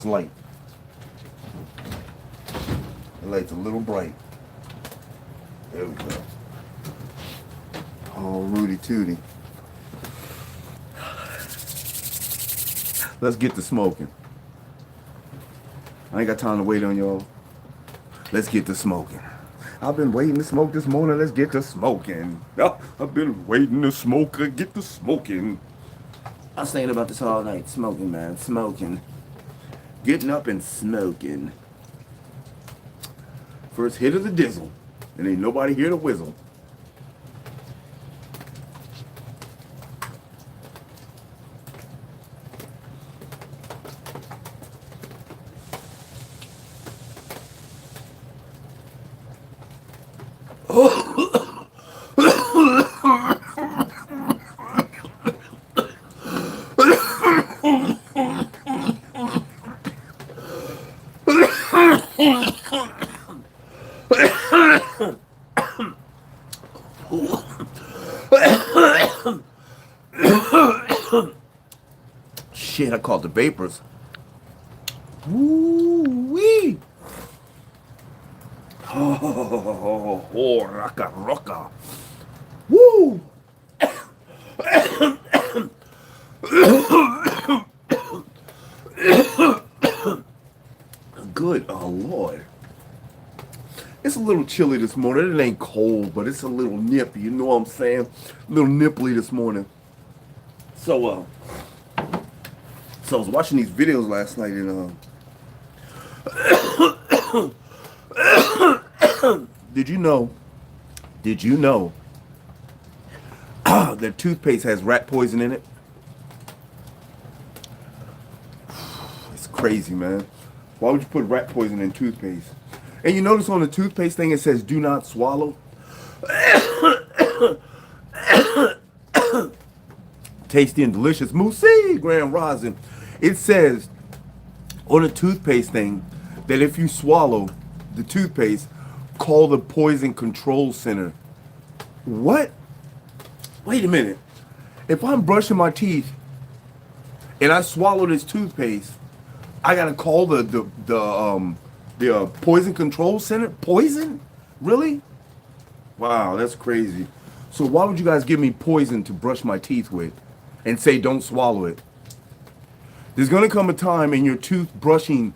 light. The light's a little bright. There we go. Oh, Rudy Tooty. Let's get to smoking. I ain't got time to wait on y'all. Let's get to smoking. I've been waiting to smoke this morning. Let's get to smoking. I've been waiting to smoke. Get to smoking. I was thinking about this all night. Smoking, man. Smoking. Getting up and smoking. First hit of the dizzle. And ain't nobody here to whizzle. Shit, I caught the vapors. Woo-wee. Oh, rocka, rocka. Woo! Good, oh Lord. It's a little chilly this morning. It ain't cold, but it's a little nippy. You know what I'm saying? A little nipply this morning. So I was watching these videos last night and did you know that toothpaste has rat poison in it? It's crazy, man. Why would you put rat poison in toothpaste? And you notice on the toothpaste thing it says do not swallow. Tasty and delicious. Moosey, Grand Rosin. It says on the toothpaste thing that if you swallow the toothpaste, call the Poison Control Center. What? Wait a minute. If I'm brushing my teeth and I swallow this toothpaste, I gotta call the Poison Control Center? Poison? Really? Wow, that's crazy. So why would you guys give me poison to brush my teeth with and say don't swallow it? There's gonna come a time in your toothbrushing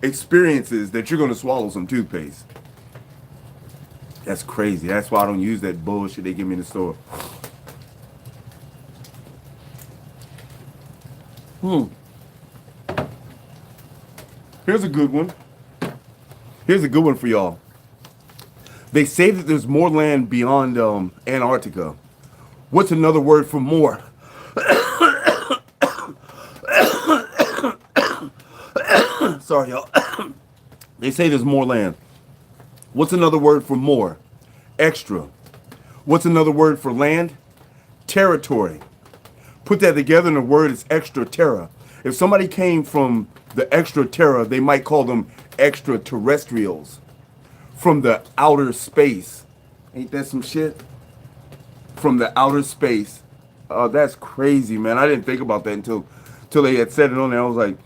experiences that you're gonna swallow some toothpaste. That's crazy. That's why I don't use that bullshit they give me in the store. Here's a good one. Here's a good one for y'all. They say that there's more land beyond Antarctica. What's another word for more? Sorry, y'all. They say there's more land. What's another word for more? Extra. What's another word for land? Territory. Put that together and the word is extra terra. If somebody came from the extra terra, they might call them extraterrestrials. From the outer space. Ain't that some shit? From the outer space. Oh, that's crazy, man. I didn't think about that until they had said it on there. I was like,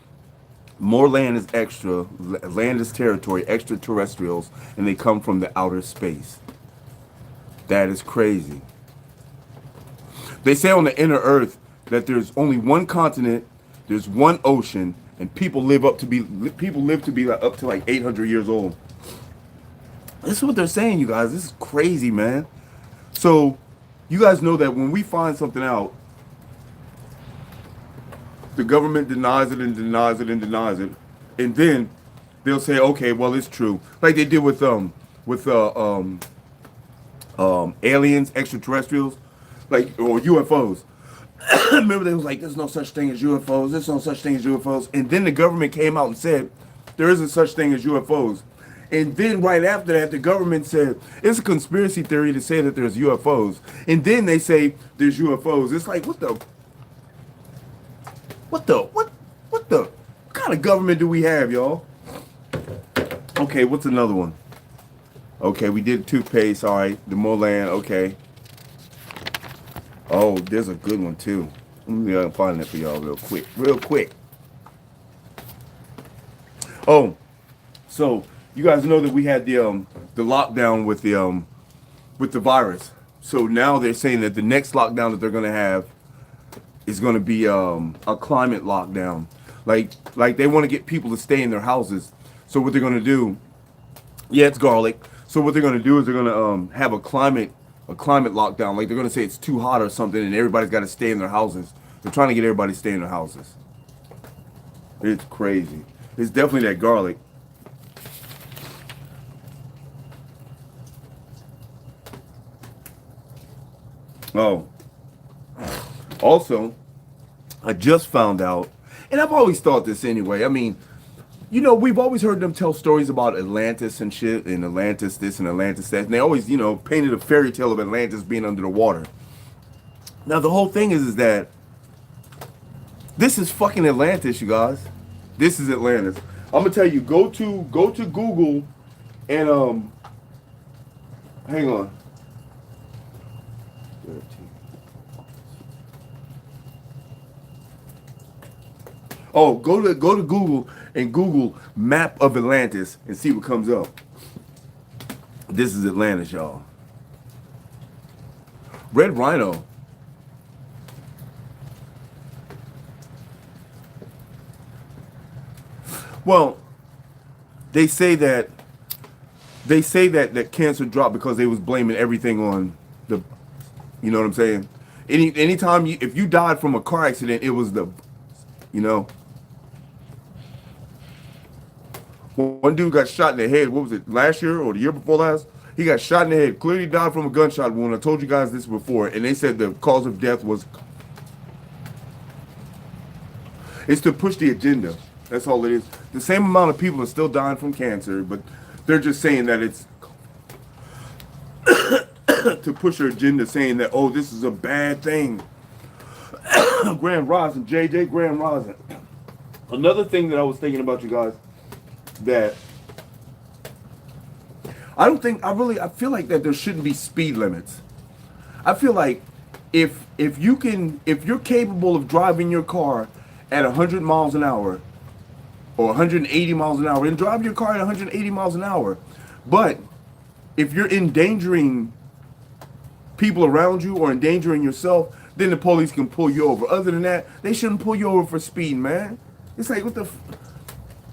more land is extra, land is territory, extraterrestrials, and they come from the outer space. That is crazy. They say on the inner earth that there's only one continent, there's one ocean, and people live to be like, up to like 800 years old. This is what they're saying, you guys. This is crazy, man. So, you guys know that when we find something out, the government denies it and denies it and denies it, and then they'll say, okay, well, it's true, like they did with aliens, extraterrestrials, like, or UFOs. Remember, they was like, there's no such thing as UFOs. There's no such thing as UFOs. And then the government came out and said there isn't such thing as UFOs. And then right after that, the government said it's a conspiracy theory to say that there's UFOs. And then they say there's UFOs. It's like, what kind of government do we have, y'all? Okay, what's another one? Okay, we did toothpaste. All right, the more land. Okay. Oh, there's a good one too. Let me find that for y'all real quick. Real quick. Oh, so you guys know that we had the lockdown with the virus. So now they're saying that the next lockdown that they're gonna have is gonna be a climate lockdown. Like they want to get people to stay in their houses. So what they're gonna do? Yeah, it's garlic. So what they're gonna do is they're gonna have a climate lockdown. Like they're gonna say it's too hot or something, and everybody's got to stay in their houses. They're trying to get everybody to stay in their houses. It's crazy. It's definitely that garlic. Oh, also, I just found out, and I've always thought this anyway. I mean, you know, we've always heard them tell stories about Atlantis and shit, and Atlantis this and Atlantis that, and they always, you know, painted a fairy tale of Atlantis being under the water. Now the whole thing is that this is fucking Atlantis, you guys. This is Atlantis. I'm gonna tell you, go to Google and hang on. Oh, go to Google and Google map of Atlantis and see what comes up. This is Atlantis, y'all. Red Rhino. Well, they say that that cancer dropped because they was blaming everything on the, you know what I'm saying? Anytime if you died from a car accident, it was the, you know. One dude got shot in the head. What was it? Last year or the year before last? He got shot in the head. Clearly died from a gunshot wound. I told you guys this before, and they said the cause of death was. It's to push the agenda. That's all it is. The same amount of people are still dying from cancer, but they're just saying that it's to push their agenda, saying that, oh, this is a bad thing. Grand Rising, JJ Grand Rising. Another thing that I was thinking about, you guys, that I feel like that there shouldn't be speed limits. I feel like if you're capable of driving your car at 100 miles an hour or 180 miles an hour, and drive your car at 180 miles an hour, but if you're endangering people around you or endangering yourself, then the police can pull you over. Other than that, they shouldn't pull you over for speed, man. It's like, what the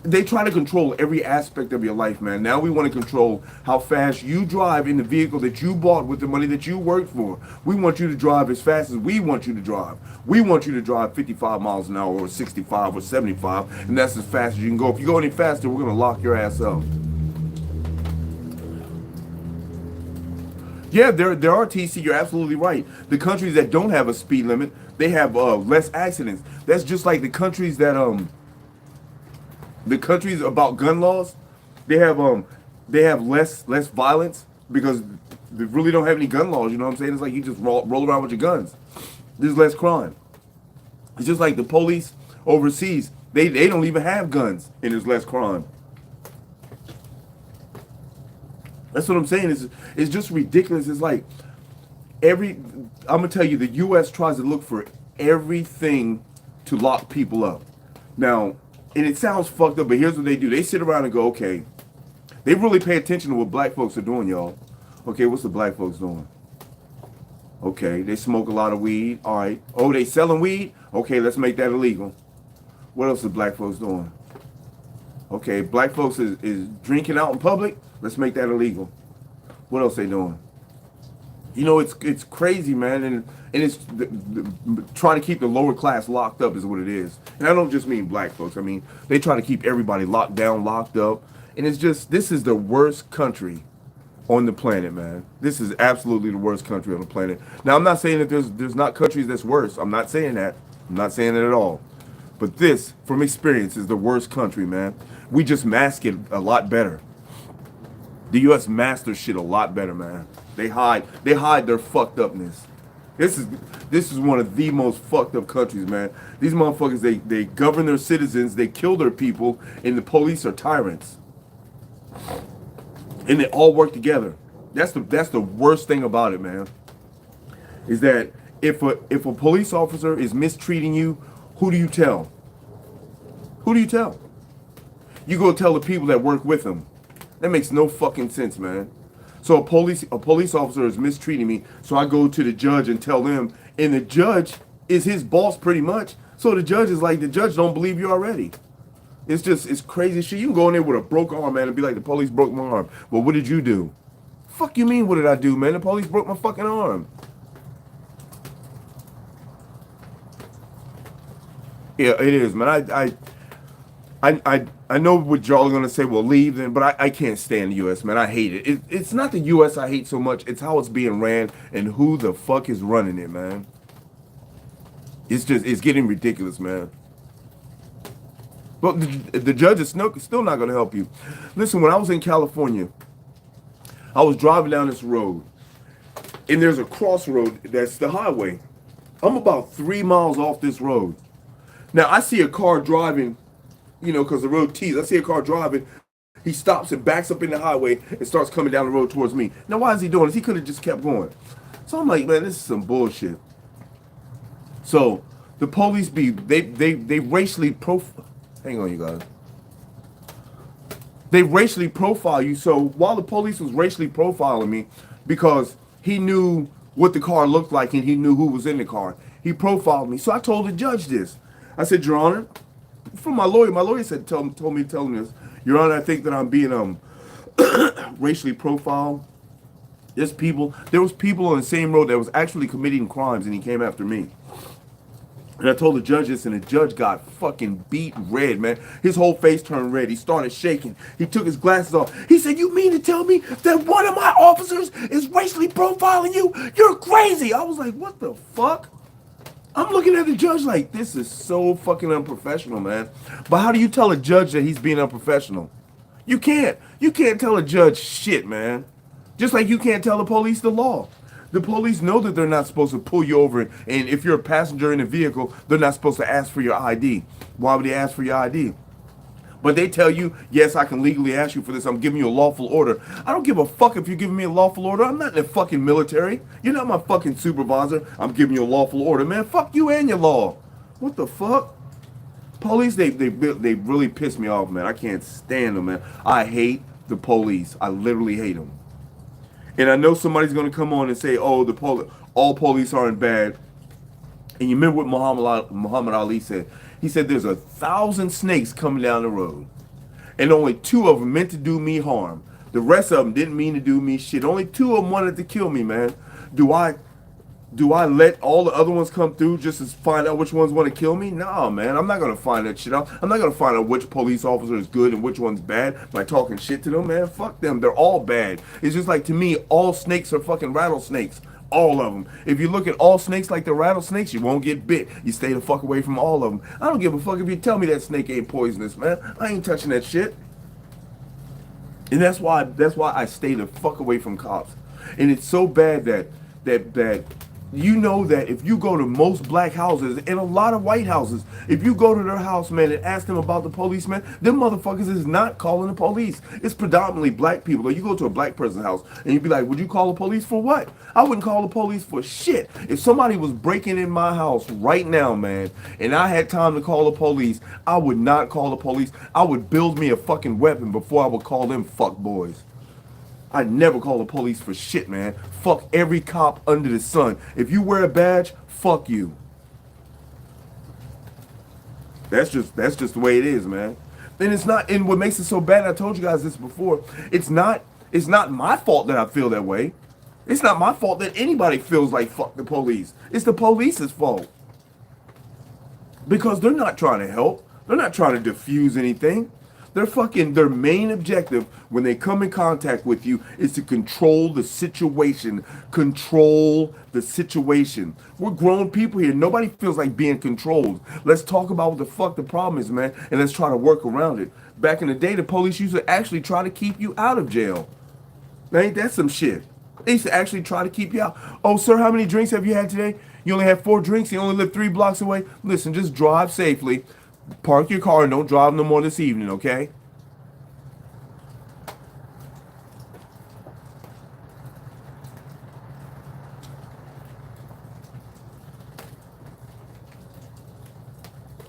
they try to control every aspect of your life, man. Now we want to control how fast you drive in the vehicle that you bought with the money that you worked for. We want you to drive as fast as we want you to drive. We want you to drive 55 miles an hour or 65 or 75, and that's as fast as you can go. If you go any faster, we're going to lock your ass up. Yeah, there are, TC, you're absolutely right. The countries that don't have a speed limit, they have less accidents. That's just like the countries that the countries about gun laws, they have less violence because they really don't have any gun laws. You know what I'm saying? It's like you just roll around with your guns. There's less crime. It's just like the police overseas. They don't even have guns, and there's less crime. That's what I'm saying. It's just ridiculous. It's like I'm gonna tell you, the U.S. tries to look for everything to lock people up. Now, and it sounds fucked up, but here's what they do. They sit around and go, okay, they really pay attention to what black folks are doing, y'all. Okay, what's the black folks doing? Okay, they smoke a lot of weed. All right. Oh, they selling weed? Okay, let's make that illegal. What else is black folks doing? Okay, black folks is drinking out in public. Let's make that illegal. What else they doing? You know, it's crazy, man, and it's trying to keep the lower class locked up is what it is. And I don't just mean black folks. I mean, they try to keep everybody locked down, locked up. And it's just, this is the worst country on the planet, man. This is absolutely the worst country on the planet. Now, I'm not saying that there's not countries that's worse. I'm not saying that. I'm not saying that at all. But this, from experience, is the worst country, man. We just mask it a lot better. The U.S. masters shit a lot better, man. They hide their fucked upness. This is one of the most fucked up countries, man. These motherfuckers, they govern their citizens, they kill their people, and the police are tyrants. And they all work together. That's the worst thing about it, man. Is that if a police officer is mistreating you, who do you tell? Who do you tell? You go tell the people that work with him. That makes no fucking sense, man. So a police officer is mistreating me, so I go to the judge and tell them, and the judge is his boss pretty much. So the judge is like, the judge don't believe you already. It's crazy shit. You can go in there with a broke arm, man, and be like, the police broke my arm. Well, what did you do? Fuck you mean, what did I do, man? The police broke my fucking arm. Yeah, it is, man. I know what y'all are gonna say. Well, leave then, but I can't stand the U.S., man. I hate it. It's not the U.S. I hate so much. It's how it's being ran and who the fuck is running it, man. It's getting ridiculous, man. But the judge is still not gonna help you. Listen, when I was in California, I was driving down this road, and there's a crossroad that's the highway. I'm about 3 miles off this road. Now I see a car driving, because the road tees. I see a car driving. He stops and backs up in the highway and starts coming down the road towards me. Now why is he doing this? He could have just kept going. So I'm like, man, this is some bullshit. So the police they racially hang on, you guys. They racially profile you. So while the police was racially profiling me, because he knew what the car looked like and he knew who was in the car, he profiled me. So I told the judge this. I said, Your Honor, from my lawyer said, told me to tell him this. Your Honor, I think that I'm being racially profiled. There was people on the same road that was actually committing crimes, and he came after me. And I told the judge this, and the judge got fucking beat red, man. His whole face turned red. He started shaking. He took his glasses off. He said, You mean to tell me that one of my officers is racially profiling you? You're crazy. I was like, what the fuck? I'm looking at the judge like, this is so fucking unprofessional, man. But how do you tell a judge that he's being unprofessional? You can't. You can't tell a judge shit, man. Just like you can't tell the police the law. The police know that they're not supposed to pull you over, and if you're a passenger in a vehicle, they're not supposed to ask for your ID. Why would they ask for your ID? But they tell you, yes, I can legally ask you for this. I'm giving you a lawful order. I don't give a fuck if you're giving me a lawful order. I'm not in the fucking military. You're not my fucking supervisor. I'm giving you a lawful order, man. Fuck you and your law. What the fuck? Police, they really piss me off, man. I can't stand them, man. I hate the police. I literally hate them. And I know somebody's going to come on and say, oh, all police aren't bad. And you remember what Muhammad Ali said? He said there's 1,000 snakes coming down the road. And only 2 of them meant to do me harm. The rest of them didn't mean to do me shit. Only 2 of them wanted to kill me, man. Do I let all the other ones come through just to find out which ones want to kill me? Nah, man. I'm not going to find that shit out. I'm not going to find out which police officer is good and which one's bad by talking shit to them, man. Fuck them. They're all bad. It's just like, to me, all snakes are fucking rattlesnakes. All of them. If you look at all snakes like the rattlesnakes, you won't get bit. You stay the fuck away from all of them. I don't give a fuck if you tell me that snake ain't poisonous, man. I ain't touching that shit. And that's why I stay the fuck away from cops. And it's so bad that you know that if you go to most black houses and a lot of white houses, if you go to their house, man, and ask them about the police, man, them motherfuckers is not calling the police. It's predominantly black people. Or you go to a black person's house and you'd be like, would you call the police for what? I wouldn't call the police for shit. If somebody was breaking in my house right now, man, and I had time to call the police, I would not call the police. I would build me a fucking weapon before I would call them fuck boys. I never call the police for shit, man. Fuck every cop under the sun. If you wear a badge, fuck you. That's just the way it is, man. And it's not, and what makes it so bad, I told you guys this before, it's not my fault that I feel that way. It's not my fault that anybody feels like fuck the police. It's the police's fault. Because they're not trying to help. They're not trying to diffuse anything. Their main objective when they come in contact with you is to control the situation. Control the situation. We're grown people here. Nobody feels like being controlled. Let's talk about what the fuck the problem is, man, and let's try to work around it. Back in the day, the police used to actually try to keep you out of jail. Now, ain't that some shit? They used to actually try to keep you out. Oh, sir, how many drinks have you had today? You only had 4 drinks. You only live 3 blocks away. Listen, just drive safely. Park your car and don't drive no more this evening, okay?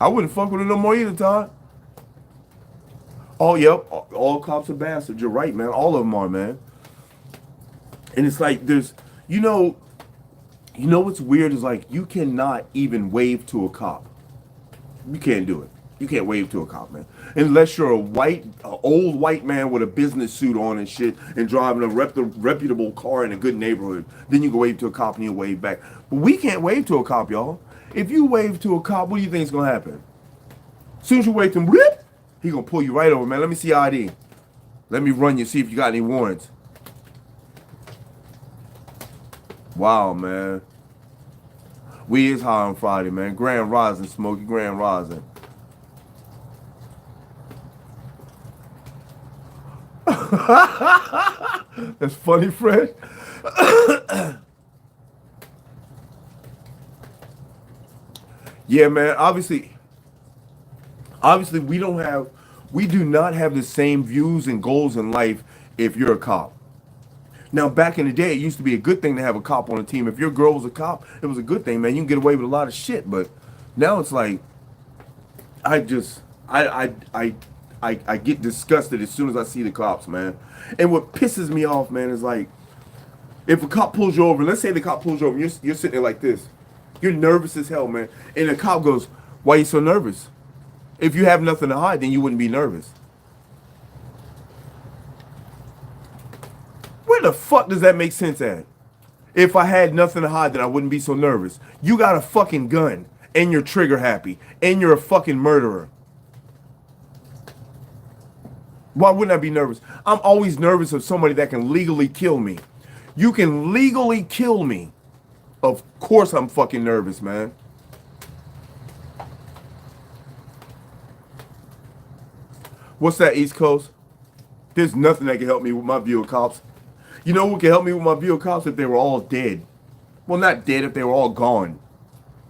I wouldn't fuck with it no more either, Todd. Oh, yep. All cops are bastards. You're right, man. All of them are, man. And it's like there's, you know, what's weird is like you cannot even wave to a cop. You can't do it. You can't wave to a cop, man, unless you're a old white man with a business suit on and shit, and driving a reputable car in a good neighborhood. Then you can wave to a cop and you wave back. But we can't wave to a cop, y'all. If you wave to a cop, what do you think is gonna happen? As soon as you wave to him, rip, he gonna pull you right over, man. Let me see ID. Let me run you, see if you got any warrants. Wow, man. We is high on Friday, man. Grand Rising, Smokey. Grand Rising. That's funny, Fred. Yeah, man. Obviously, we do not have the same views and goals in life if you're a cop. Now, back in the day, it used to be a good thing to have a cop on a team. If your girl was a cop, it was a good thing, man. You can get away with a lot of shit. But now it's like, I just, I get disgusted as soon as I see the cops, man. And what pisses me off, man, is like, if a cop pulls you over, let's say the cop pulls you over, you're sitting there like this. You're nervous as hell, man. And the cop goes, "Why are you so nervous? If you have nothing to hide, then you wouldn't be nervous." Where the fuck does that make sense at? If I had nothing to hide, then I wouldn't be so nervous. You got a fucking gun, and you're trigger happy, and you're a fucking murderer. Why wouldn't I be nervous? I'm always nervous of somebody that can legally kill me. You can legally kill me. Of course I'm fucking nervous, man. What's that, East Coast? There's nothing that can help me with my view of cops. You know what can help me with my view of cops? If they were all dead. Well, not dead, if they were all gone.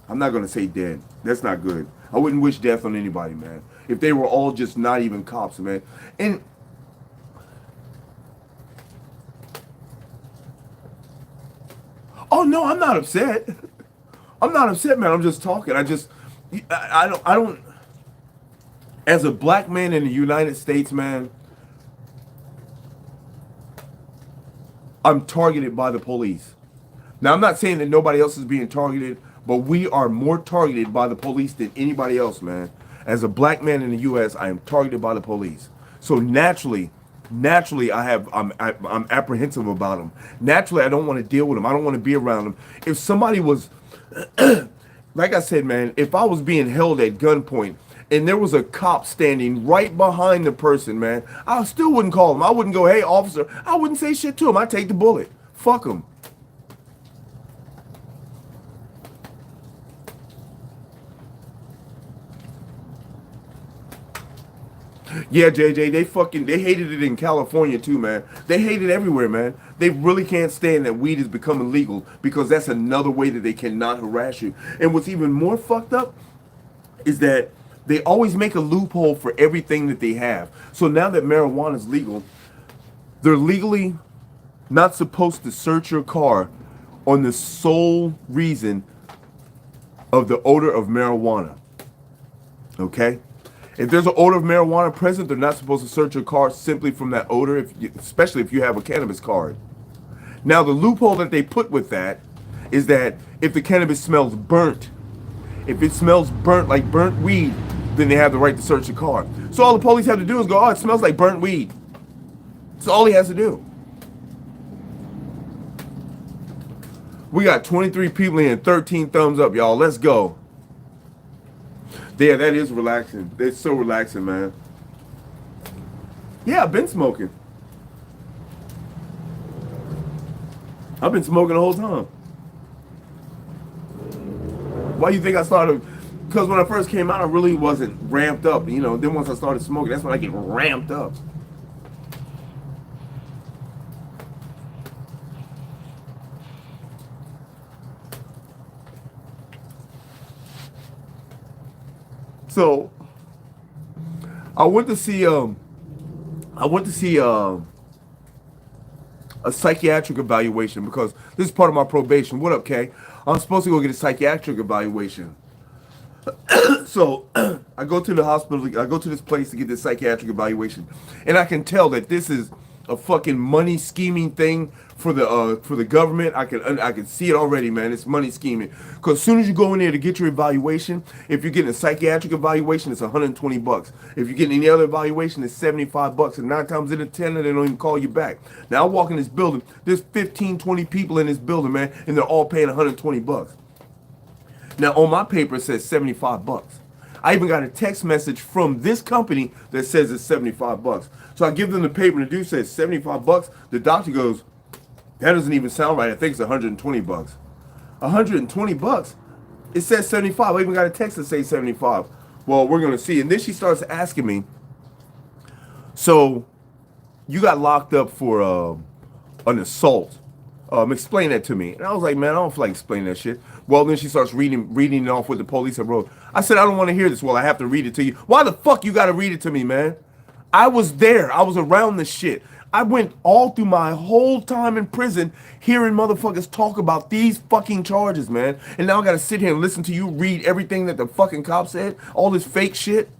I'm not going to say dead. That's not good. I wouldn't wish death on anybody, man. If they were all just not even cops, man. And oh no, I'm not upset. I'm not upset, man. I'm just talking. I don't. As a black man in the United States, man, I'm targeted by the police. Now, I'm not saying that nobody else is being targeted, but we are more targeted by the police than anybody else, man. As a black man in the U.S., I am targeted by the police. So naturally, I'm apprehensive about them. Naturally, I don't want to deal with them. I don't want to be around them. If somebody was, like I said, man, if I was being held at gunpoint and there was a cop standing right behind the person, man, I still wouldn't call him. I wouldn't go, "Hey, officer." I wouldn't say shit to him. I'd take the bullet. Fuck him. Yeah, JJ, they hated it in California too, man. They hate it everywhere, man. They really can't stand that weed is becoming legal because that's another way that they cannot harass you. And what's even more fucked up is that they always make a loophole for everything that they have. So now that marijuana is legal, they're legally not supposed to search your car on the sole reason of the odor of marijuana. Okay? If there's an odor of marijuana present, they're not supposed to search your car simply from that odor, especially if you have a cannabis card. Now, the loophole that they put with that is that if the cannabis smells burnt, if it smells burnt like burnt weed, then they have the right to search the car. So all the police have to do is go, "Oh, it smells like burnt weed." That's all he has to do. We got 23 people in, 13 thumbs up, y'all. Let's go. Yeah, that is relaxing. It's so relaxing, man. Yeah, I've been smoking. I've been smoking the whole time. Why do you think I started? Because when I first came out, I really wasn't ramped up. You know, then once I started smoking, that's when I get ramped up. So I went to see a psychiatric evaluation because this is part of my probation. What up, Kay? I'm supposed to go get a psychiatric evaluation. So I go to the hospital. I go to this place to get this psychiatric evaluation, and I can tell that this is a fucking money scheming thing for the government. I can see it already, man. It's money scheming. Because as soon as you go in there to get your evaluation, if you're getting a psychiatric evaluation, it's 120 bucks. If you're getting any other evaluation, it's 75 bucks. And 9 times out of 10, they don't even call you back. Now I walk in this building. There's 15, 20 people in this building, man, and they're all paying 120 bucks. Now on my paper it says 75 bucks. I even got a text message from this company that says it's 75 bucks. So I give them the paper and the dude says 75 bucks. The doctor goes, that doesn't even sound right. I think it's 120 bucks. 120 bucks? It says 75. I even got a text that says 75. Well, we're going to see. And then she starts asking me, so you got locked up for an assault. Explain that to me. And I was like, man, I don't feel like explaining that shit. Well, then she starts reading it off with the police I wrote. I said, I don't want to hear this. Well, I have to read it to you. Why the fuck you got to read it to me, man? I was there. I was around this shit. I went all through my whole time in prison hearing motherfuckers talk about these fucking charges, man. And now I got to sit here and listen to you read everything that the fucking cop said. All this fake shit.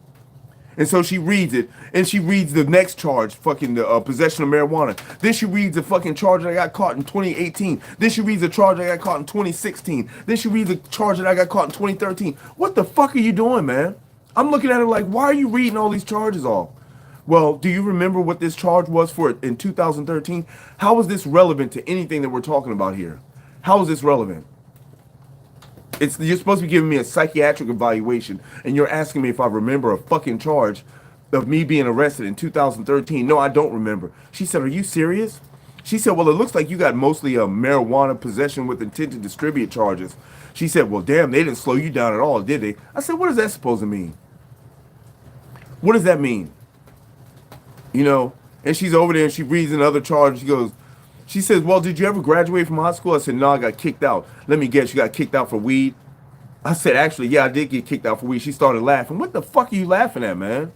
And so she reads it, and she reads the next charge, fucking the possession of marijuana. Then she reads the fucking charge that I got caught in 2018. Then she reads the charge that I got caught in 2016. Then she reads the charge that I got caught in 2013. What the fuck are you doing, man? I'm looking at her like, why are you reading all these charges off? Well, do you remember what this charge was for in 2013? How is this relevant to anything that we're talking about here? How is this relevant? You're supposed to be giving me a psychiatric evaluation, and you're asking me if I remember a fucking charge of me being arrested in 2013. No, I don't remember. She said, are you serious? She said, well, it looks like you got mostly a marijuana possession with intent to distribute charges. She said, well, damn, they didn't slow you down at all, did they? I said, what is that supposed to mean? What does that mean? You know, and she's over there and she reads another charge. She says, well, did you ever graduate from high school? I said, no, I got kicked out. Let me guess, you got kicked out for weed? I said, actually, yeah, I did get kicked out for weed. She started laughing. What the fuck are you laughing at, man?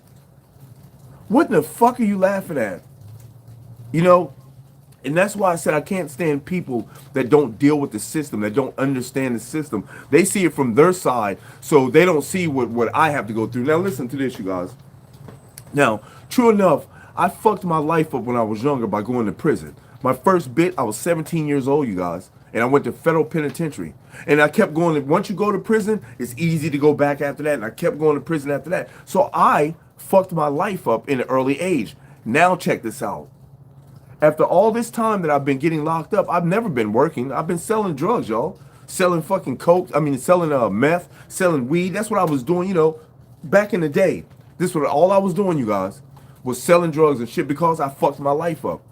What the fuck are you laughing at? You know, and that's why I said I can't stand people that don't deal with the system, that don't understand the system. They see it from their side, so they don't see what I have to go through. Now, listen to this, you guys. Now, true enough, I fucked my life up when I was younger by going to prison. My first bit, I was 17 years old, you guys, and I went to federal penitentiary. And I kept going. Once you go to prison, it's easy to go back after that. And I kept going to prison after that. So I fucked my life up in an early age. Now check this out. After all this time that I've been getting locked up, I've never been working. I've been selling drugs, y'all. Selling fucking coke. Selling meth, selling weed. That's what I was doing, you know, back in the day. This was all I was doing, you guys, was selling drugs and shit because I fucked my life up.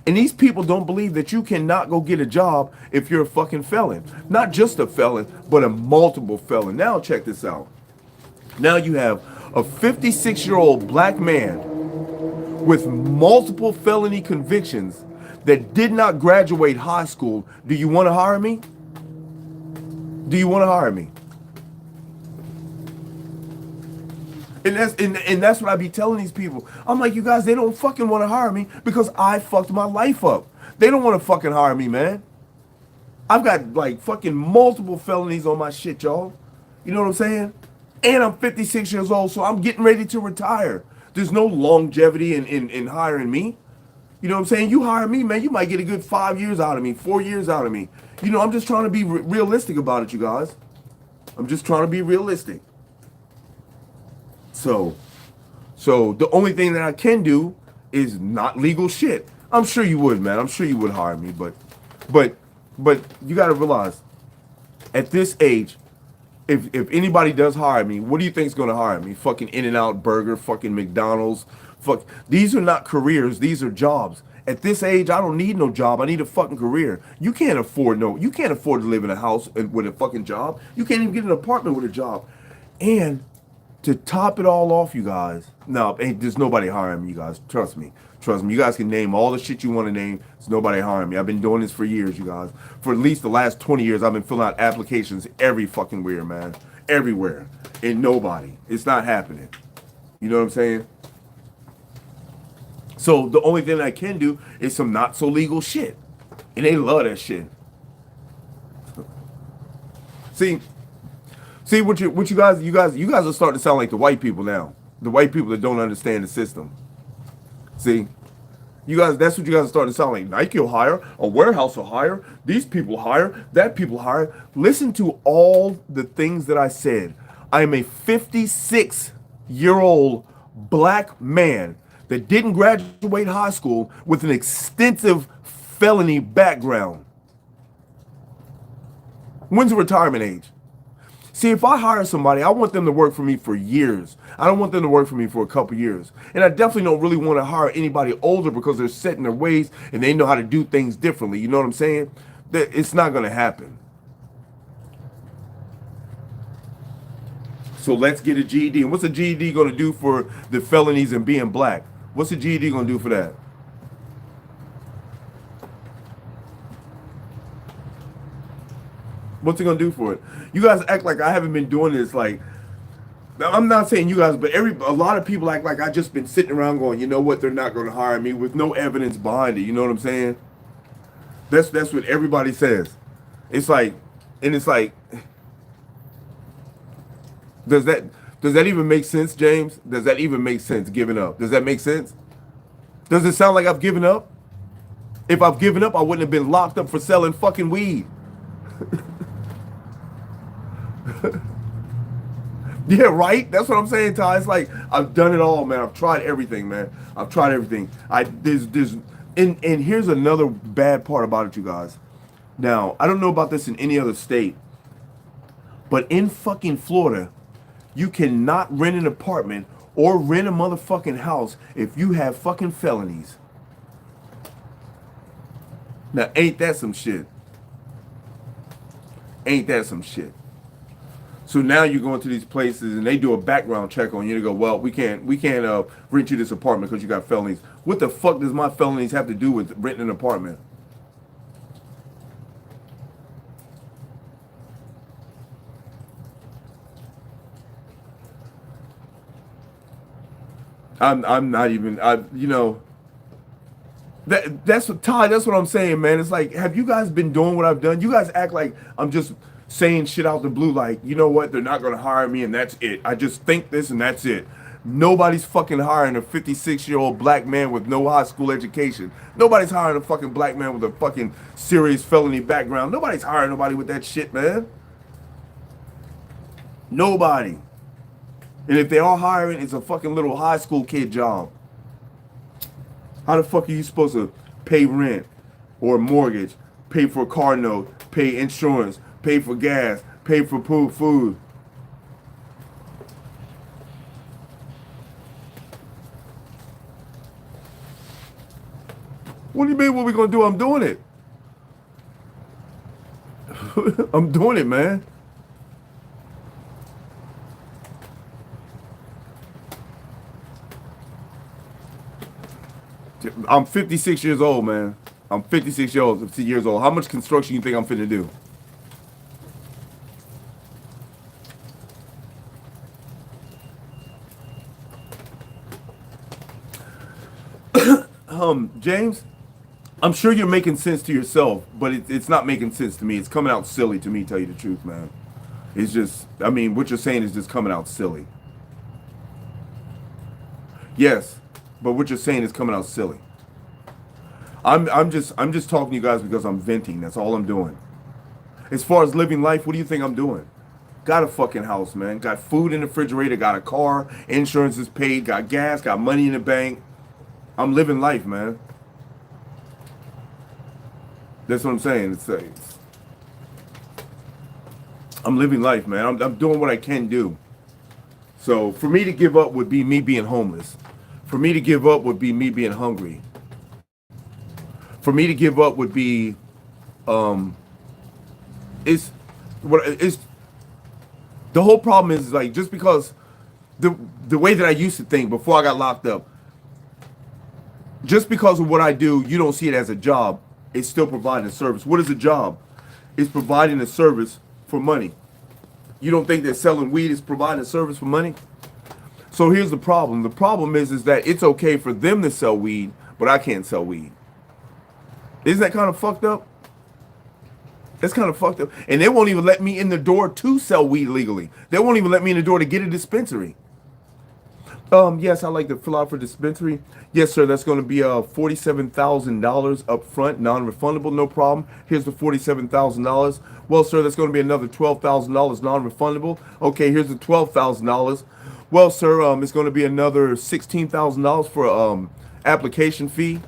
And these people don't believe that you cannot go get a job if you're a fucking felon. Not just a felon, but a multiple felon. Now check this out. Now you have a 56-year-old black man with multiple felony convictions that did not graduate high school. Do you want to hire me? Do you want to hire me? And that's what I be telling these people. I'm like, you guys, they don't fucking want to hire me because I fucked my life up. They don't want to fucking hire me, man. I've got like fucking multiple felonies on my shit, y'all. You know what I'm saying? And I'm 56 years old, so I'm getting ready to retire. There's no longevity in hiring me. You know what I'm saying? You hire me, man, you might get a good 5 years out of me, 4 years out of me. You know, I'm just trying to be realistic about it, you guys. I'm just trying to be realistic. So the only thing that I can do is not legal shit. I'm sure you would, man. I'm sure you would hire me, but you got to realize, at this age, if anybody does hire me, what do you think's going to hire me? Fucking In-N-Out Burger, fucking McDonald's, these are not careers, these are jobs. At this age, I don't need no job. I need a fucking career. You can't afford to live in a house with a fucking job. You can't even get an apartment with a job. And to top it all off, you guys, no, there's nobody hiring me, you guys. Trust me. You guys can name all the shit you want to name. There's nobody hiring me. I've been doing this for years, you guys. For at least the last 20 years, I've been filling out applications every fucking where, man. Everywhere. And nobody. It's not happening. You know what I'm saying? So the only thing I can do is some not so legal shit. And they love that shit. See, See what you guys are starting to sound like the white people now. The white people that don't understand the system. See, you guys, that's what you guys are starting to sound like. Nike will hire, a warehouse will hire, these people hire, that people hire. Listen to all the things that I said. I am a 56-year-old black man that didn't graduate high school with an extensive felony background. When's the retirement age? See, if I hire somebody, I want them to work for me for years. I don't want them to work for me for a couple years. And I definitely don't really want to hire anybody older because they're set in their ways and they know how to do things differently. You know what I'm saying? It's not going to happen. So let's get a GED. And what's a GED going to do for the felonies and being black? What's a GED going to do for that? What's it gonna do for it? You guys act like I haven't been doing this. Like, I'm not saying you guys, but a lot of people act like I just been sitting around going, you know what? They're not gonna hire me with no evidence behind it. You know what I'm saying? That's what everybody says. It's like, and it's like, does that even make sense, James? Does that even make sense? Giving up? Does that make sense? Does it sound like I've given up? If I've given up, I wouldn't have been locked up for selling fucking weed. Yeah, right? That's what I'm saying, Ty. It's like I've done it all, man. I've tried everything, man. I've tried everything. And here's another bad part about it, you guys. Now, I don't know about this in any other state, but in fucking Florida, you cannot rent an apartment or rent a motherfucking house if you have fucking felonies. Now, ain't that some shit? Ain't that some shit? So now you go into these places and they do a background check on you. They go, well, we can't rent you this apartment because you got felonies. What the fuck does my felonies have to do with renting an apartment? I'm not even, that's what Ty, that's what I'm saying, man. It's like, have you guys been doing what I've done? You guys act like I'm just saying shit out the blue, like, you know what, they're not gonna hire me and that's it. I just think this and that's it. Nobody's fucking hiring a 56-year-old black man with no high school education. Nobody's hiring a fucking black man with a fucking serious felony background. Nobody's hiring nobody with that shit, man. Nobody. And if they are hiring, it's a fucking little high school kid job. How the fuck are you supposed to pay rent or mortgage, pay for a car note, pay insurance, pay for gas, pay for food? What do you mean what we gonna do? I'm doing it. I'm doing it, man. I'm 56 years old, man. I'm 56 years old. How much construction you think I'm finna do? James, I'm sure you're making sense to yourself, but it's not making sense to me. It's coming out silly to me, tell you the truth, man. It's just, I mean, what you're saying is just coming out silly. Yes, but what you're saying is coming out silly. I'm just talking to you guys because I'm venting. That's all I'm doing. As far as living life, what do you think I'm doing? Got a fucking house, man. Got food in the refrigerator, got a car, insurance is paid, got gas, got money in the bank. I'm living life, man. That's what I'm saying. I'm living life, man. I'm doing what I can do. So for me to give up would be me being homeless. For me to give up would be me being hungry. For me to give up would be, it's the whole problem is like, just because the way that I used to think before I got locked up, just because of what I do, you don't see it as a job. It's still providing a service. What is a job? It's providing a service for money. You don't think that selling weed is providing a service for money? So here's the problem. The problem is that it's okay for them to sell weed, but I can't sell weed. Isn't that kind of fucked up? That's kind of fucked up. And they won't even let me in the door to sell weed legally. They won't even let me in the door to get a dispensary. Yes, I like to fill out for dispensary. Yes, sir. That's going to be $47,000 up front, non-refundable, no problem. Here's the $47,000. Well, sir, that's going to be another $12,000 non-refundable. Okay, here's the $12,000. Well, sir, it's going to be another $16,000 for application fee.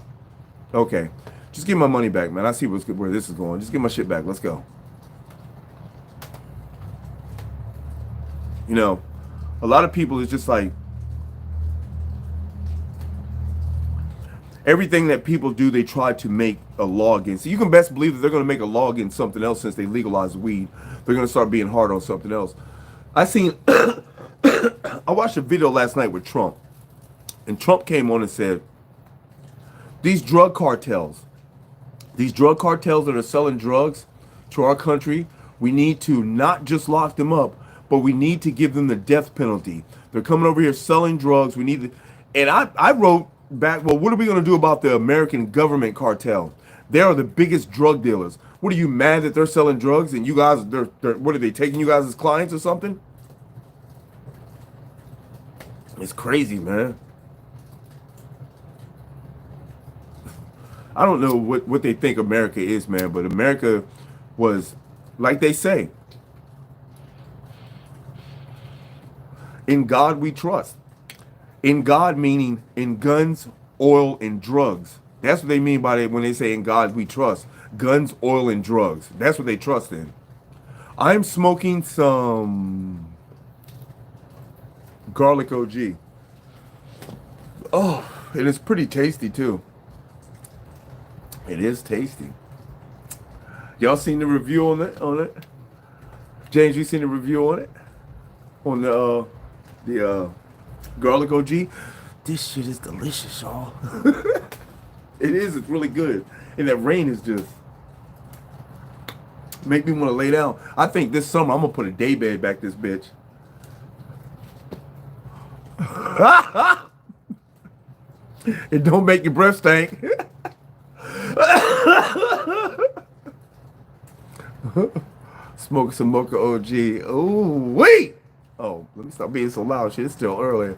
Okay, just give my money back, man. I see where this is going. Just give my shit back. Let's go. You know, a lot of people is just like, everything that people do, they try to make a law against. So you can best believe that they're going to make a law against something else since they legalized weed. They're going to start being hard on something else. I seen, I watched a video last night with Trump, and Trump came on and said, these drug cartels that are selling drugs to our country, we need to not just lock them up, but we need to give them the death penalty. They're coming over here selling drugs. We need to, and I wrote back, well, what are we going to do about the American government cartel? They are the biggest drug dealers. What are you mad that they're selling drugs and you guys, what are they taking you guys as clients or something? It's crazy, man. I don't know what they think America is, man, but America was, like they say, in God we trust. In God meaning in guns, oil, and drugs. That's what they mean by it when they say in God we trust. Guns, oil, and drugs. That's what they trust in. I'm smoking some garlic OG. Oh, and it's pretty tasty too. It is tasty. Y'all seen the review on it? James, you seen the review on it? On the garlic OG? This shit is delicious, y'all. It is. It's really good. And that rain is just make me want to lay down. I think this summer I'm gonna put a day bed back this bitch. It don't make your breath stink. Smoke some mocha OG. Ooh, wait. Oh, let me stop being so loud. Shit, it's still early.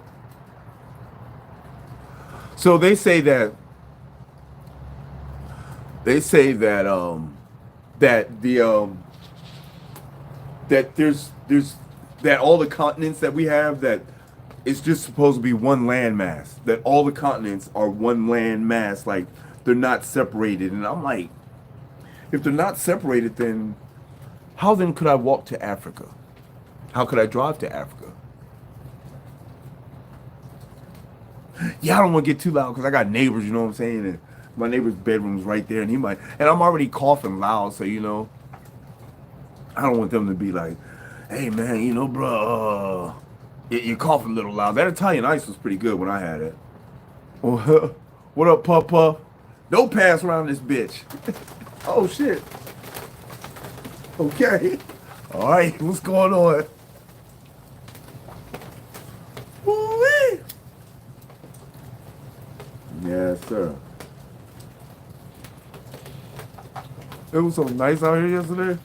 So they say that that the that there's that all the continents that we have, that it's just supposed to be one landmass. That all the continents are one landmass, like they're not separated. And I'm like, if they're not separated, then how then could I walk to Africa? How could I drive to Africa? Yeah, I don't want to get too loud because I got neighbors, you know what I'm saying? And my neighbor's bedroom's right there, and and I'm already coughing loud, so you know, I don't want them to be like, hey man, you know, bro, you're coughing a little loud. That Italian ice was pretty good when I had it. What up, Papa? Don't pass around this bitch. Oh shit. Okay. All right, what's going on? Woo-wee. Yes, sir. It was so nice out here yesterday.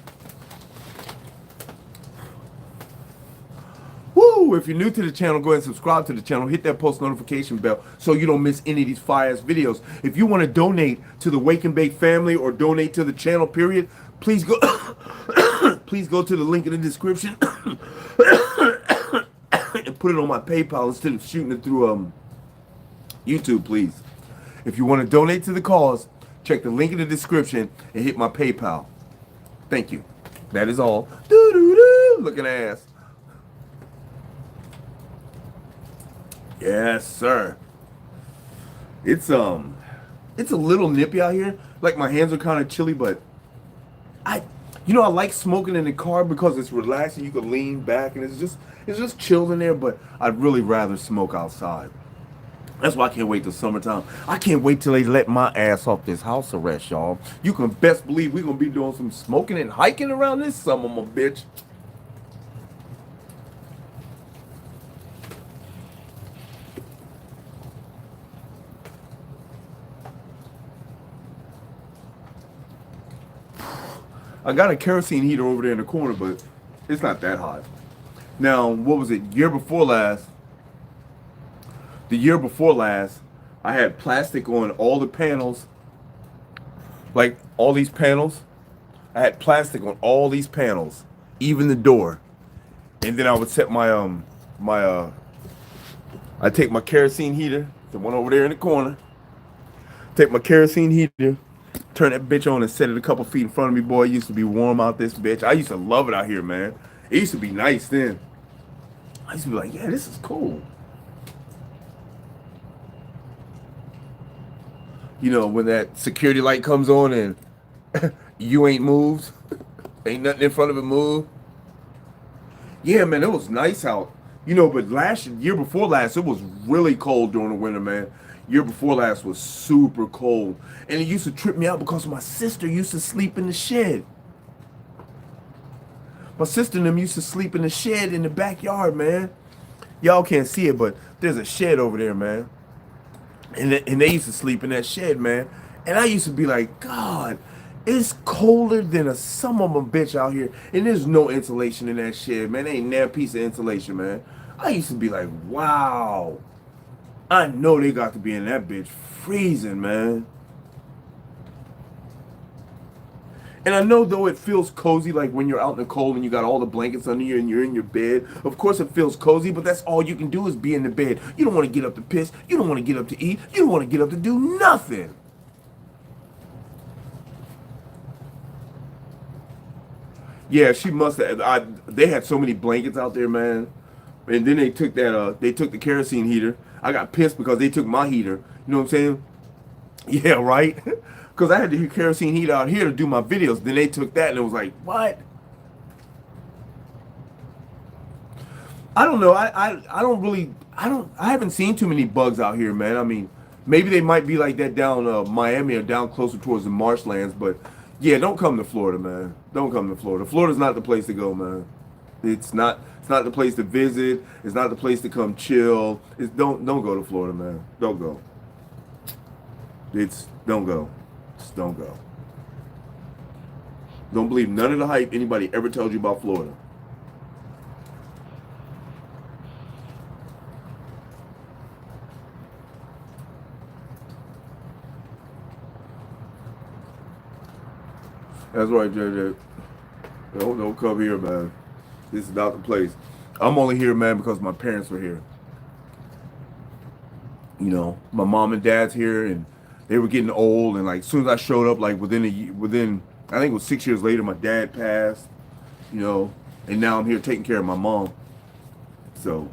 Woo! If you're new to the channel, go ahead and subscribe to the channel. Hit that post notification bell so you don't miss any of these fire-ass videos. If you want to donate to the Wake and Bake family or donate to the channel, period, please go please go to the link in the description and put it on my PayPal instead of shooting it through YouTube, please. If you want to donate to the cause, check the link in the description and hit my PayPal. Thank you. That is all. Doo-doo-doo. Looking ass. Yes, sir. It's a little nippy out here. Like my hands are kind of chilly, but I like smoking in the car because it's relaxing. You can lean back and it's just chill in there. But I'd really rather smoke outside. That's why I can't wait till summertime. I can't wait till they let my ass off this house arrest, y'all. You can best believe we're gonna be doing some smoking and hiking around this summer, my bitch. I got a kerosene heater over there in the corner, but it's not that hot. Now, what was it? Year before last, the year before last, I had plastic on all the panels, like all these panels. I had plastic on all these panels, even the door. And then I would set I take my kerosene heater, the one over there in the corner. Take my kerosene heater, turn that bitch on and set it a couple feet in front of me, boy. It used to be warm out this bitch. I used to love it out here, man. It used to be nice then. I used to be like, yeah, this is cool. You know, when that security light comes on and you ain't moved, ain't nothing in front of it moved. Yeah, man, it was nice out. You know, but year before last, it was really cold during the winter, man. Year before last was super cold. And it used to trip me out because my sister used to sleep in the shed. My sister and them used to sleep in the shed in the backyard, man. Y'all can't see it, but there's a shed over there, man. And they used to sleep in that shed, man. And I used to be like, God, it's colder than a son of a bitch out here. And there's no insulation in that shed, man. There ain't that piece of insulation, man. I used to be like, wow. I know they got to be in that bitch freezing, man. And I know though it feels cozy, like when you're out in the cold and you got all the blankets under you and you're in your bed. Of course it feels cozy, but that's all you can do is be in the bed. You don't want to get up to piss. You don't want to get up to eat. You don't want to get up to do nothing. Yeah, she must have. They had so many blankets out there, man. And then they took they took the kerosene heater. I got pissed because they took my heater. You know what I'm saying? Yeah, right? Because I had the kerosene heater out here to do my videos. Then they took that and it was like, what? I don't know. I don't really, I haven't seen too many bugs out here, man. I mean, maybe they might be like that down Miami or down closer towards the marshlands. But yeah, don't come to Florida, man. Don't come to Florida. Florida's not the place to go, man. It's not the place to visit. It's not the place to come chill. Don't go to Florida, man. Don't go. Don't go. Just don't go. Don't believe none of the hype anybody ever tells you about Florida. That's right, JJ. Don't come here, man. This is not the place. I'm only here, man, because my parents were here. You know, my mom and dad's here, and they were getting old. And like, as soon as I showed up, like within I think it was 6 years later, my dad passed. You know, and now I'm here taking care of my mom. So,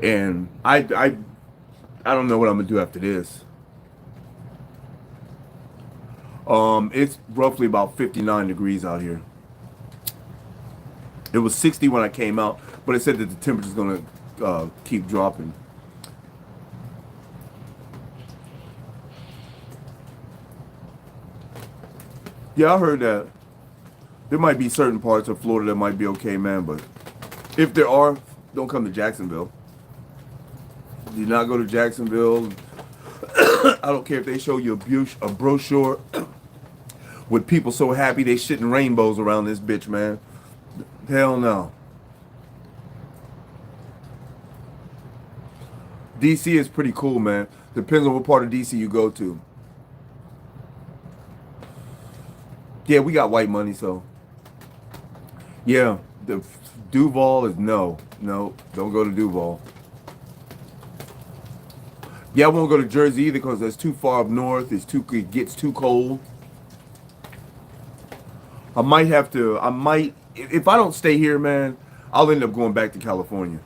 and I don't know what I'm gonna do after this. It's roughly about 59 degrees out here. It was 60 when I came out, but it said that the temperature's gonna keep dropping. Yeah, I heard that. There might be certain parts of Florida that might be okay, man, but if there are, don't come to Jacksonville. Do not go to Jacksonville. I don't care if they show you a brochure with people so happy they shitting rainbows around this bitch, man. Hell no. DC is pretty cool, man. Depends on what part of DC you go to. Yeah, we got white money, so. Yeah, the Duval is no. Don't go to Duval. Yeah, I won't go to Jersey either because that's too far up north. It gets too cold. If I don't stay here, man, I'll end up going back to California.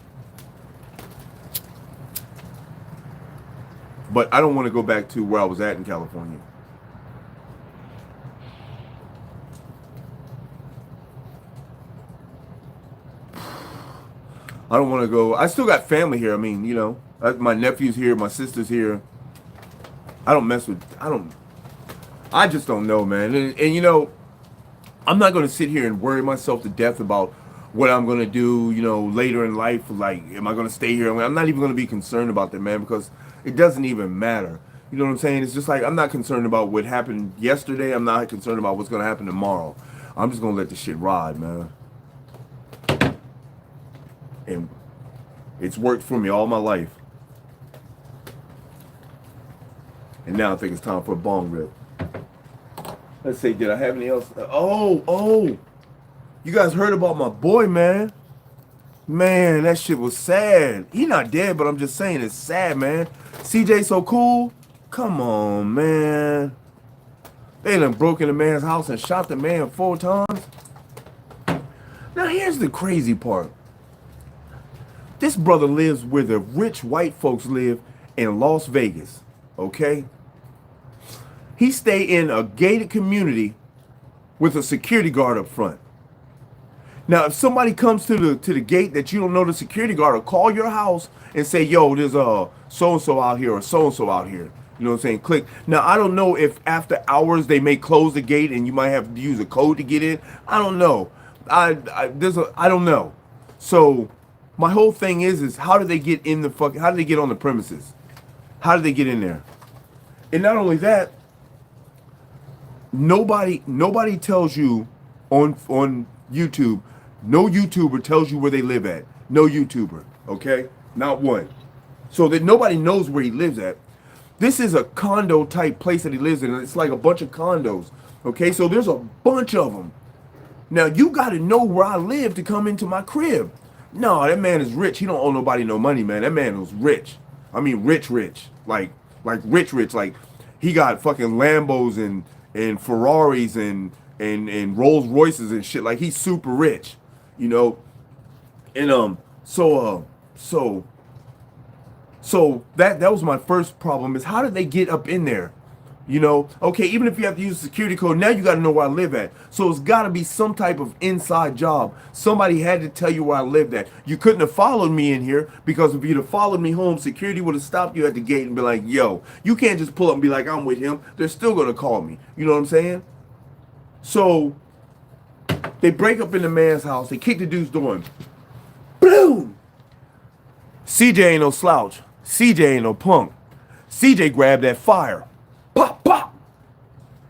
But I don't want to go back to where I was at in California. I don't want to go. I still got family here. I mean, you know, my nephew's here, my sister's here. I just don't know, man. And you know, I'm not going to sit here and worry myself to death about what I'm going to do, you know, later in life. Like, am I going to stay here? I'm not even going to be concerned about that, man, because it doesn't even matter. You know what I'm saying? It's just like I'm not concerned about what happened yesterday. I'm not concerned about what's gonna happen tomorrow. I'm just gonna let the shit ride, man. And it's worked for me all my life. And now I think it's time for a bong rip. Let's see, did I have any else? Oh, you guys heard about my boy, man. Man, that shit was sad. He not dead, but I'm just saying it's sad, man. CJ So Cool? Come on, man. They done broke in the man's house and shot the man 4 times. Now here's the crazy part. This brother lives where the rich white folks live in Las Vegas, okay? He stay in a gated community with a security guard up front. Now, if somebody comes to the gate that you don't know the security guard, will call your house and say, yo, there's a so-and-so out here or so-and-so out here. You know what I'm saying? Click. Now, I don't know if after hours they may close the gate and you might have to use a code to get in. I don't know. I don't know. So my whole thing is how do they get in how do they get on the premises? How do they get in there? And not only that, nobody tells you on YouTube. No YouTuber tells you where they live at. No YouTuber, okay? Not one. So that nobody knows where he lives at. This is a condo type place that he lives in. It's like a bunch of condos, okay? So there's a bunch of them. Now, you got to know where I live to come into my crib. No, that man is rich. He don't owe nobody no money, man. That man was rich. I mean, rich. Like rich. Like, he got fucking Lambos and Ferraris and Rolls Royces and shit. Like, he's super rich, you know. And so that was my first problem, is how did they get up in there? You know, okay, even if you have to use a security code, now you got to know where I live at. So it's got to be some type of inside job. Somebody had to tell you where I lived at. You couldn't have followed me in here, because if you'd have followed me home, security would have stopped you at the gate and be like, yo, you can't just pull up and be like, I'm with him. They're still going to call me. You know what I'm saying? So they break up in the man's house. They kick the dude's door in. Boom! CJ ain't no slouch. CJ ain't no punk. CJ grabbed that fire. Pop, pop.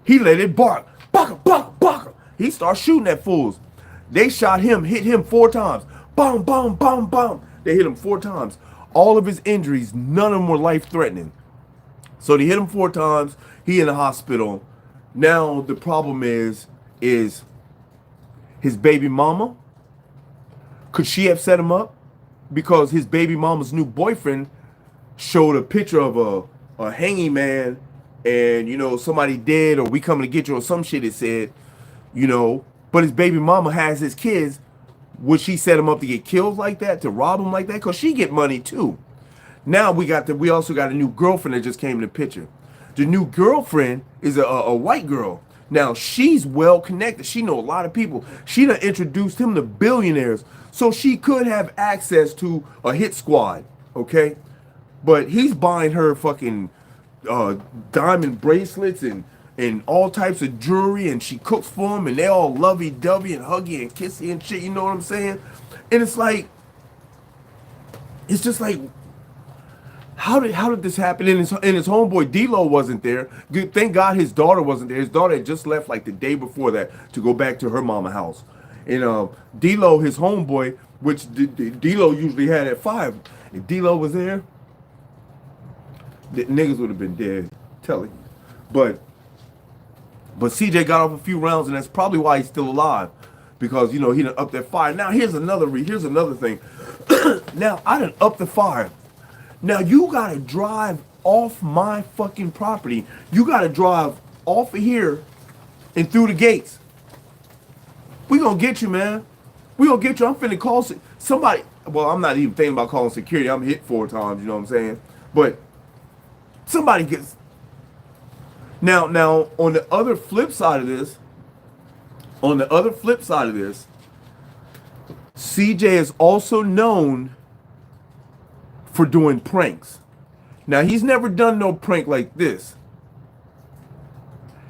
He let it bark. Baka, baka, baka. He starts shooting at fools. They shot him, hit him 4 times. Boom, boom, boom, boom. They hit him 4 times. All of his injuries, none of them were life-threatening. So they hit him 4 times. He in the hospital. Now the problem is his baby mama. Could she have set him up? Because his baby mama's new boyfriend showed a picture of a hanging man, and, you know, somebody dead, or we coming to get you, or some shit it said, you know. But his baby mama has his kids. Would she set him up to get killed like that, to rob him like that? Because she get money too. Now we also got a new girlfriend that just came in the picture. The new girlfriend is a white girl. Now, she's well connected. She know a lot of people. She done introduced him to billionaires. So she could have access to a hit squad, okay? But he's buying her fucking diamond bracelets and all types of jewelry, and she cooks for him, and they all lovey-dovey and huggy and kissy and shit, you know what I'm saying? And it's just like, how did this happen? And his homeboy D-Lo wasn't there. Thank God his daughter wasn't there. His daughter had just left like the day before that to go back to her mama house. And D-Lo, his homeboy, which D-Lo usually had at 5, if D-Lo was there, the niggas would have been dead. Telling you. But CJ got off a few rounds, and that's probably why he's still alive, because, you know, he done upped that fire. Now here's another thing. Now I done upped the fire. Now you gotta drive off my fucking property. You gotta drive off of here and through the gates. We gonna get you, man. We gonna get you. I'm finna call somebody. Well, I'm not even thinking about calling security. I'm hit 4 times. You know what I'm saying? But somebody gets. Now on the other flip side of this, CJ is also known for doing pranks. Now, he's never done no prank like this.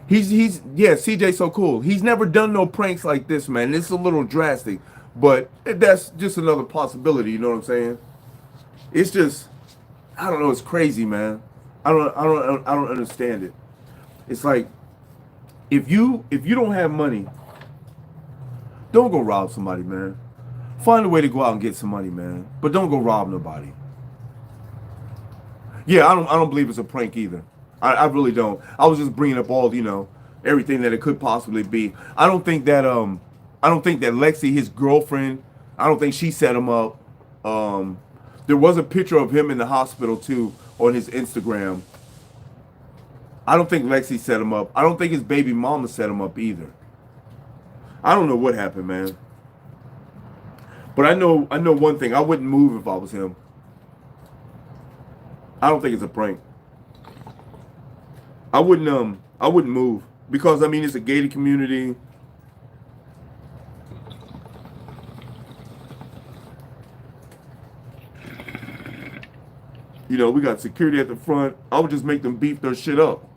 CJ So Cool. He's never done no pranks like this, man. It's a little drastic, but that's just another possibility, you know what I'm saying? It's just, I don't know, it's crazy, man. I don't understand it. It's like if you don't have money, don't go rob somebody, man. Find a way to go out and get some money, man. But don't go rob nobody. Yeah, I don't believe it's a prank either. I really don't. I was just bringing up all everything that it could possibly be. I don't think that Lexi, his girlfriend, I don't think she set him up. Um, there was a picture of him in the hospital too on his Instagram. I don't think Lexi set him up. I don't think his baby mama set him up either. I don't know what happened, man. But I know one thing. I wouldn't move if I was him. I don't think it's a prank. I wouldn't move because I mean it's a gated community. We got security at the front. I would just make them beef their shit up.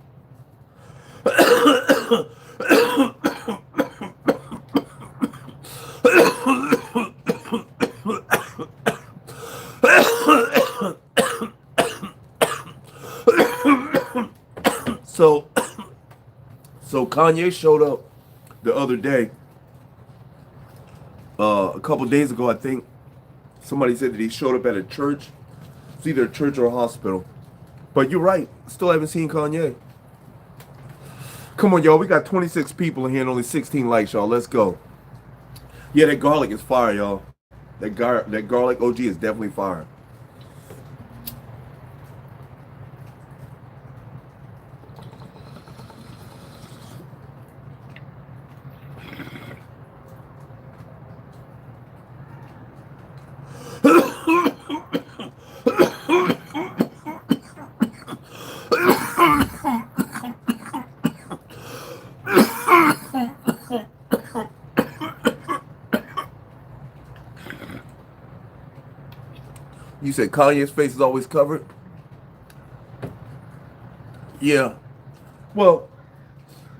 So so Kanye showed up the other day, a couple days ago, I think. Somebody said that he showed up at a church. It's either a church or a hospital. But you're right. Still haven't seen Kanye. Come on, y'all. We got 26 people in here and only 16 likes, y'all. Let's go. Yeah, that garlic is fire, y'all. That garlic OG is definitely fire. You said Kanye's face is always covered? Yeah. Well,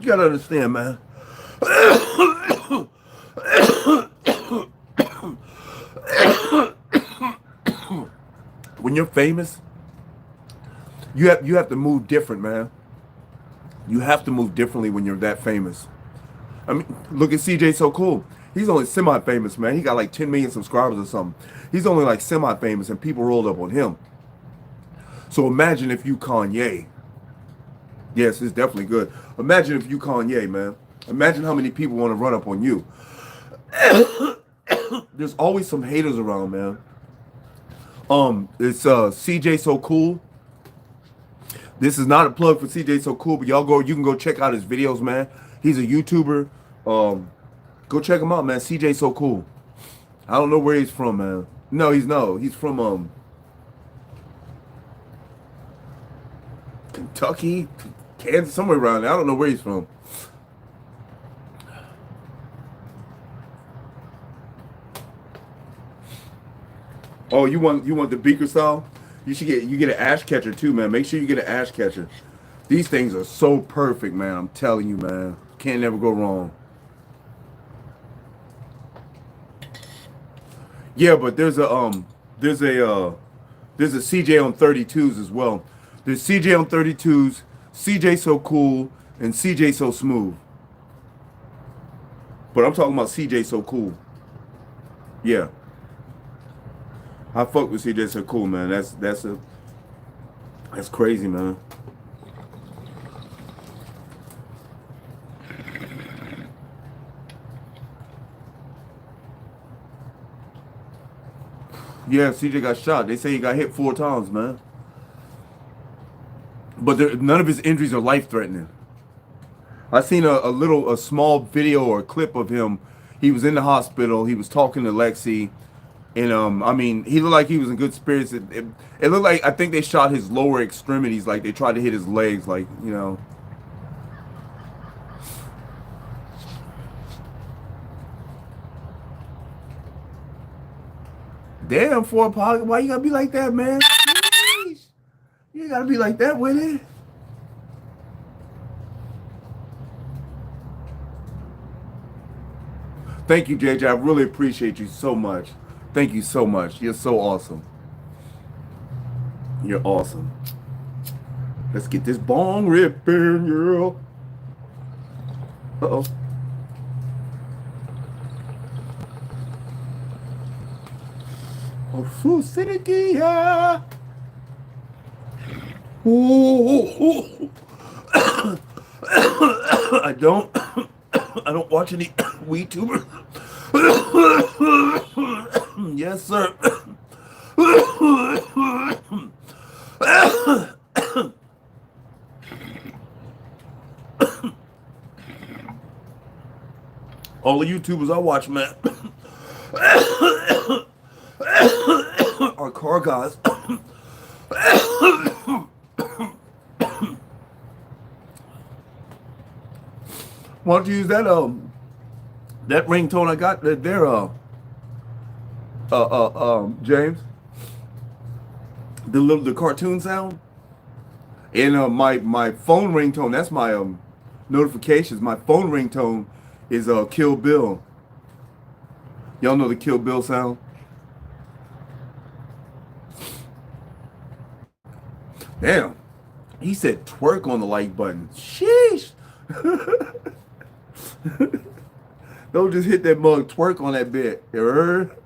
you gotta understand, man. When you're famous, you have to move different, man. You have to move differently when you're that famous. I mean, look at CJ So Cool. He's only semi-famous, man. He got like 10 million subscribers or something. He's only like semi-famous, and people rolled up on him. So imagine if you Kanye. Yes, it's definitely good. Imagine if you Kanye, man. Imagine how many people want to run up on you. There's always some haters around, man. It's CJ So Cool. This is not a plug for CJ So Cool, but you can go check out his videos, man. He's a YouTuber. Go check him out, man. CJ So Cool. I don't know where he's from, man. He's from Kentucky, Kansas, somewhere around there. I don't know where he's from. Oh, you want the beaker style? You get an ash catcher too, man. Make sure you get an ash catcher. These things are so perfect, man. I'm telling you, man. Can't never go wrong. Yeah, but there's a CJ on 32s as well. There's CJ on 32s, CJ So Cool, and CJ So Smooth. But I'm talking about CJ So Cool. Yeah. I fuck with CJ So Cool, man. That's crazy, man. Yeah, CJ got shot. They say he got hit 4 times, man. But none of his injuries are life threatening. I seen a small video or a clip of him. He was in the hospital. He was talking to Lexi, and I mean, he looked like he was in good spirits. It looked like I think they shot his lower extremities, like they tried to hit his legs, like Damn, for a pocket, why you gotta be like that, man? Jeez. You gotta be like that with it. Thank you, JJ. I really appreciate you so much. Thank you so much. You're so awesome. You're awesome. Let's get this bong ripping, girl. Uh-oh. Oh, Fusidigia. Ooh. I don't watch any WeTubers. Yes, sir. All the YouTubers I watch, man, are car guys. Why don't you use that ringtone I got there, James? The cartoon sound, and my phone ringtone. That's my notifications. My phone ringtone is Kill Bill. Y'all know the Kill Bill sound? Damn. He said twerk on the like button. Sheesh. Don't just hit that mug, twerk on that bit. You heard?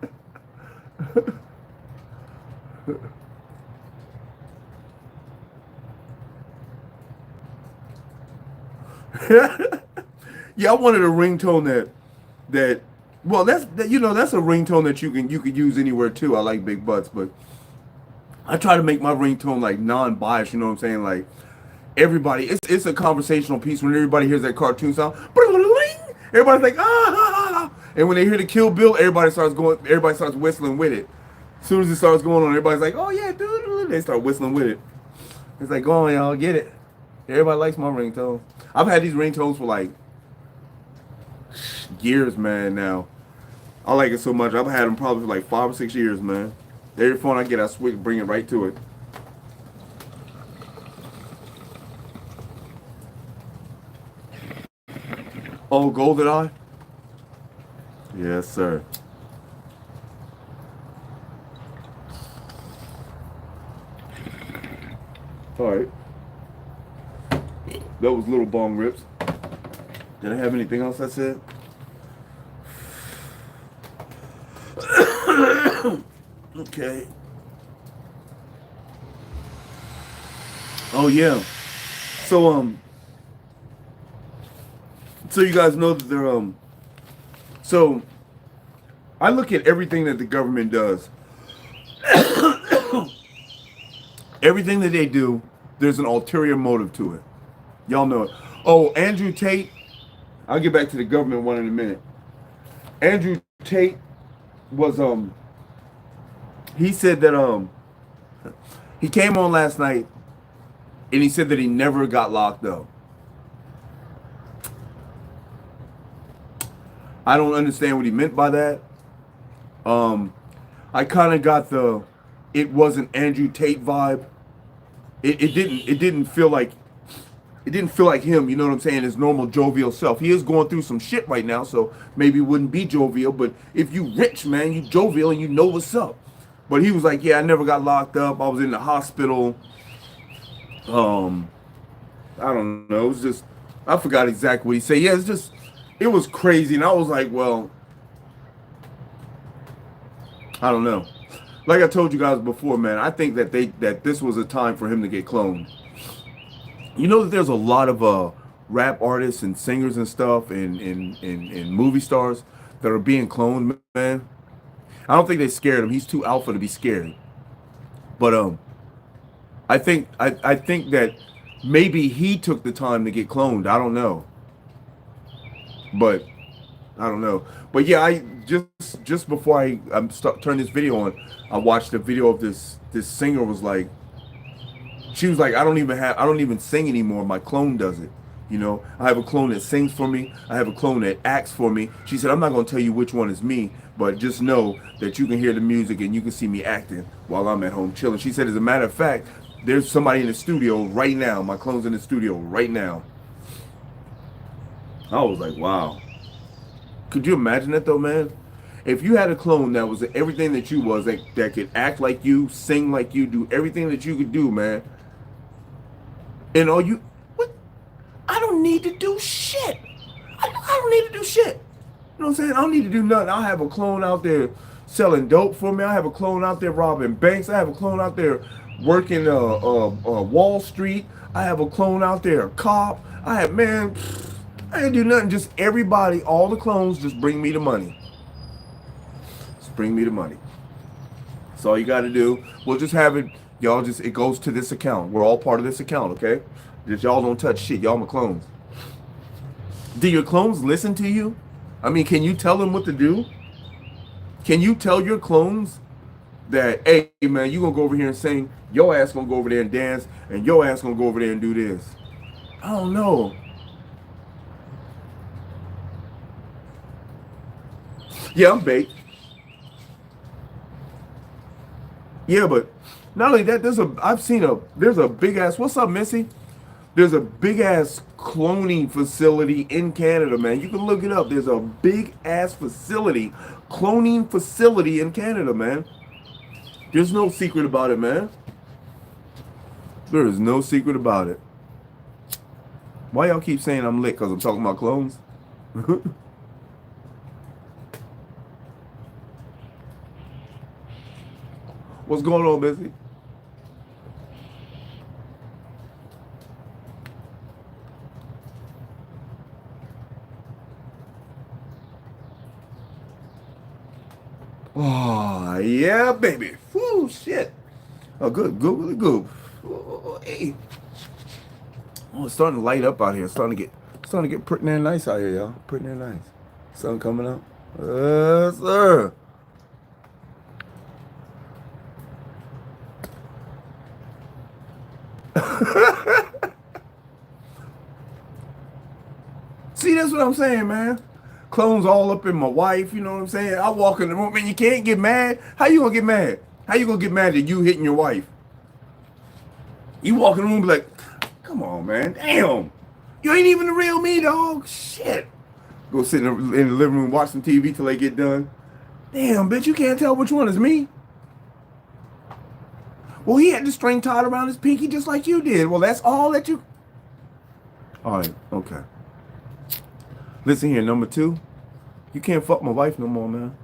Yeah, I wanted a ringtone that well, that's a ringtone that you could use anywhere too. I like big butts, but I try to make my ringtone like non-biased, you know what I'm saying? Like everybody, it's a conversational piece when everybody hears that cartoon sound. Everybody's like, ah. And when they hear the Kill Bill, everybody starts whistling with it. As soon as it starts going on, everybody's like, oh yeah, dude. They start whistling with it. It's like, go on, y'all, get it. Everybody likes my ringtone. I've had these ringtones for like years, man, now. I like it so much. I've had them probably for like 5 or 6 years, man. Every phone I get, I switch, bring it right to it. Oh, GoldenEye? Yes, sir. All right. That was little bong rips. Did I have anything else I said? Okay. Oh yeah. So so you guys know that they're so I look at everything that the government does. Everything that they do, there's an ulterior motive to it. Y'all know it. Oh, Andrew Tate. I'll get back to the government one in a minute. Andrew Tate was he said that he came on last night and he said that he never got locked up. I don't understand what he meant by that. I kind of got the it wasn't Andrew Tate vibe. It didn't feel like him, you know what I'm saying, his normal jovial self. He is going through some shit right now, so maybe it wouldn't be jovial, but if you rich, man, you jovial and you know what's up. But he was like, yeah, I never got locked up. I was in the hospital. I don't know. It was just, I forgot exactly what he said. Yeah, it was crazy. And I was like, well, I don't know. Like I told you guys before, man, I think that this was a time for him to get cloned. You know that there's a lot of rap artists and singers and stuff and movie stars that are being cloned, man. I don't think they scared him. He's too alpha to be scared. But I think that maybe he took the time to get cloned. I don't know. But I don't know. But yeah, I just before I turn this video on, I watched a video of this singer was like, she was like, I don't even sing anymore. My clone does it. You know, I have a clone that sings for me. I have a clone that acts for me. She said, I'm not going to tell you which one is me, but just know that you can hear the music and you can see me acting while I'm at home chilling. She said, as a matter of fact, there's somebody in the studio right now. My clone's in the studio right now. I was like, wow. Could you imagine that though, man? If you had a clone that was everything that you was, that could act like you, sing like you, do everything that you could do, man. And all you, what? I don't need to do shit. I don't need to do shit. You know what I'm saying? I don't need to do nothing. I have a clone out there selling dope for me. I have a clone out there robbing banks. I have a clone out there working Wall Street. I have a clone out there, a cop. I have, man, I ain't do nothing. Just everybody, all the clones, just bring me the money. Just bring me the money. That's all you got to do. We'll just have it, y'all. Just it goes to this account. We're all part of this account, okay? Just y'all don't touch shit. Y'all my clones. Do your clones listen to you? I mean, can you tell them what to do? Can you tell your clones that, hey, man, you gonna go over here and sing, your ass gonna go over there and dance, and your ass gonna go over there and do this? I don't know. Yeah, I'm baked. Yeah, but not only that, there's a big ass, what's up, Missy? There's a big ass cloning facility in Canada, man. You can look it up. There's a big ass facility, cloning facility in Canada, man. There's no secret about it, man. There is no secret about it. Why y'all keep saying I'm lit? Because I'm talking about clones? What's going on, Missy? Oh, yeah, baby. Whoo, shit. Oh, good, good, really good. Oh, hey. Oh, it's starting to light up out here. It's starting to get pretty damn nice out here, y'all. Pretty damn nice. Sun coming up. Sir. See, that's what I'm saying, man. Clones all up in my wife, you know what I'm saying? I walk in the room and you can't get mad. How you gonna get mad? How you gonna get mad at you hitting your wife? You walk in the room and be like, come on, man. Damn. You ain't even the real me, dog. Shit. Go sit in the living room, watch some TV till they get done. Damn, bitch, you can't tell which one is me. Well, he had the string tied around his pinky just like you did. Well, that's all that you... All right, okay. Listen here, number two. You can't fuck my wife no more, man.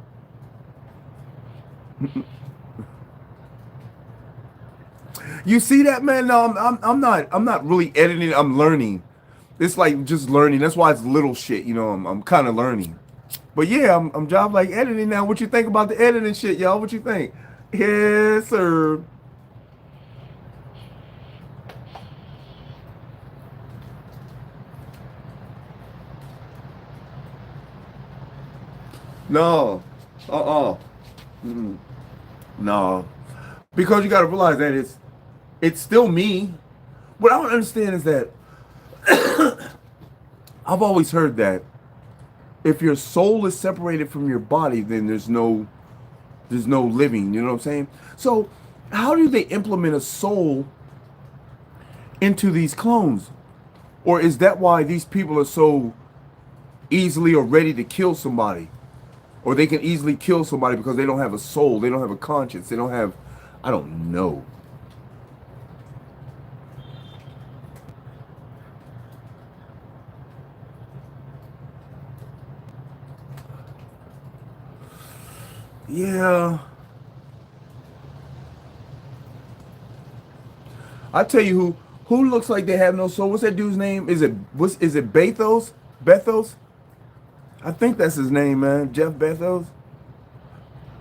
You see that, man? No, I'm not really editing. I'm learning. It's like just learning. That's why it's little shit, you know. I'm kind of learning. But yeah, I'm job like editing now. What you think about the editing shit, y'all? What you think? Yes, sir. No. Uh-uh. Mm-mm. No. Because you got to realize that it's still me. What I don't understand is that I've always heard that if your soul is separated from your body, then there's no living, you know what I'm saying? So, how do they implement a soul into these clones? Or is that why these people are so easily or ready to kill somebody? Or they can easily kill somebody because they don't have a soul, they don't have a conscience, they don't have, I don't know. Yeah. I tell you who looks like they have no soul. What's that dude's name? Is it Bezos? Bezos? I think that's his name, man. Jeff Bezos.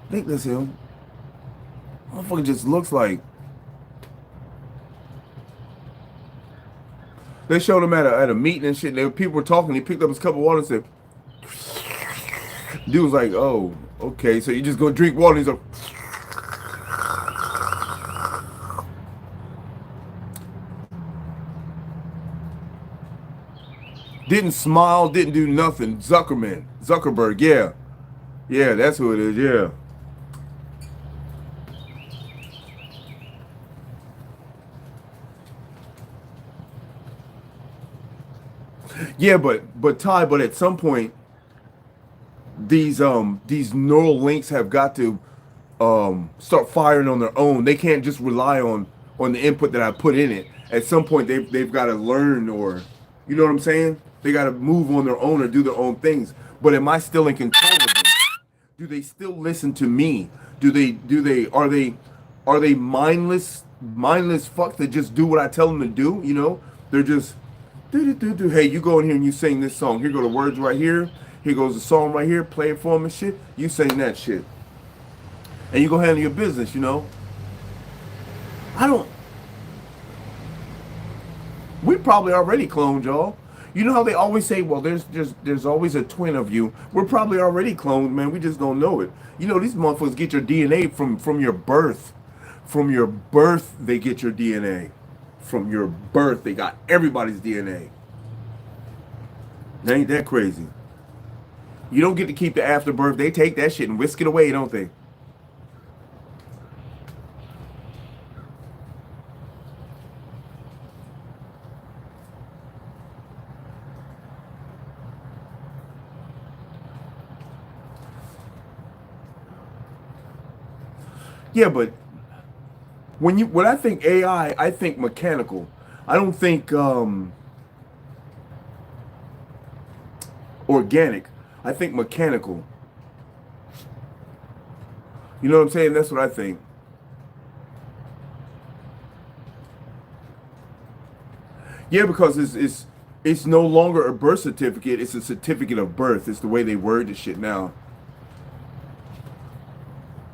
I think that's him. Motherfucker just looks like. They showed him at a meeting and shit. People were talking. He picked up his cup of water and said, dude was like, oh, okay. So you just go drink water. He's like, didn't smile, didn't do nothing. Zuckerberg, yeah. Yeah, that's who it is, yeah. Yeah, but Ty, but at some point these neural links have got to start firing on their own. They can't just rely on on the input that I put in it. At some point, they've got to learn, or you know what I'm saying? They got to move on their own or do their own things. But am I still in control of them? Do they still listen to me? Are they mindless fucks that just do what I tell them to do? You know, they're just do. Hey, you go in here and you sing this song. Here go the words right here. Here goes the song right here. Play it for them and shit. You sing that shit, and you go handle your business. You know, I don't. We probably already cloned y'all. You know how they always say, well, there's always a twin of you. We're probably already cloned, man. We just don't know it. You know, these motherfuckers get your DNA from your birth. From your birth, they get your DNA. From your birth, they got everybody's DNA. Ain't that crazy? You don't get to keep the afterbirth. They take that shit and whisk it away, don't they? Yeah, but when I think AI, I think mechanical. I don't think organic. I think mechanical. You know what I'm saying? That's what I think. Yeah, because it's no longer a birth certificate. It's a certificate of birth. It's the way they word the shit now.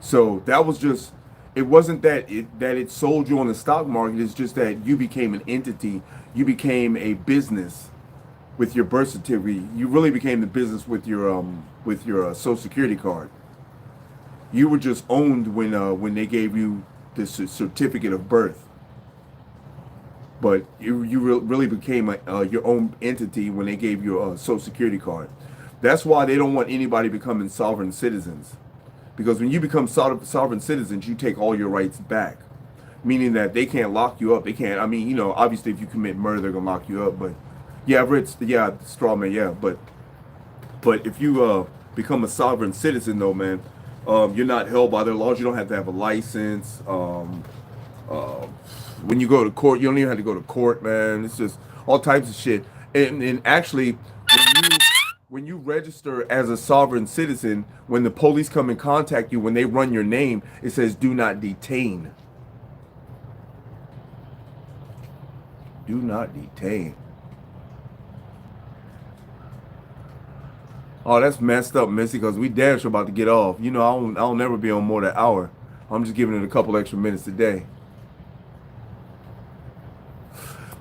So that was just. It wasn't that it sold you on the stock market. It's just that you became an entity. You became a business with your birth certificate. You really became the business with your Social Security card. You were just owned when they gave you the certificate of birth. But you really became your own entity when they gave you a Social Security card. That's why they don't want anybody becoming sovereign citizens. Because when you become sovereign citizens, you take all your rights back. Meaning that they can't lock you up. They can't, I mean, you know, obviously if you commit murder, they're going to lock you up. But yeah, I've read, yeah, straw man, yeah. But if you become a sovereign citizen though, man, you're not held by their laws. You don't have to have a license. When you go to court, you don't even have to go to court, man. It's just all types of shit. And actually, when you register as a sovereign citizen, when the police come and contact you, when they run your name, it says do not detain. Do not detain. Oh, that's messed up, Missy, because we damn sure about to get off. You know, I'll never be on more than an hour. I'm just giving it a couple extra minutes a day.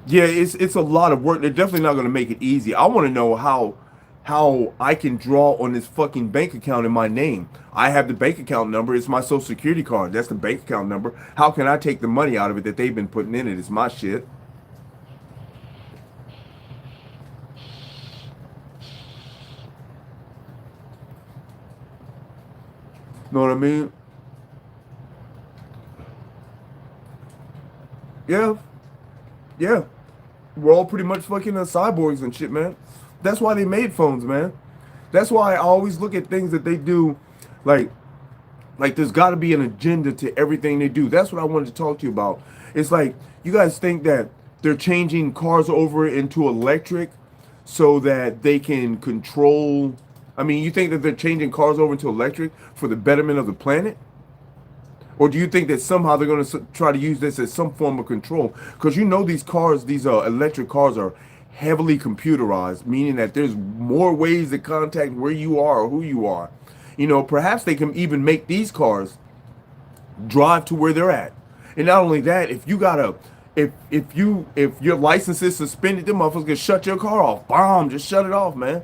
Yeah, it's a lot of work. They're definitely not going to make it easy. I want to know how I can draw on this fucking bank account in my name. I have the bank account number. It's my Social Security card. That's the bank account number. How can I take the money out of it that they've been putting in it? It's my shit. Know what I mean? Yeah, yeah. We're all pretty much fucking cyborgs and shit, man. That's why they made phones, man. That's why I always look at things that they do, like there's got to be an agenda to everything they do. That's what I wanted to talk to you about. It's like you guys think that they're changing cars over into electric so that they can control. I mean, you think that they're changing cars over into electric for the betterment of the planet? Or do you think that somehow they're going to try to use this as some form of control? Because you know these cars, these electric cars are heavily computerized, meaning that there's more ways to contact where you are or who you are. You know, perhaps they can even make these cars drive to where they're at. And not only that, if you gotta, if your license is suspended, them motherfuckers can shut your car off. Bomb, just shut it off, man. You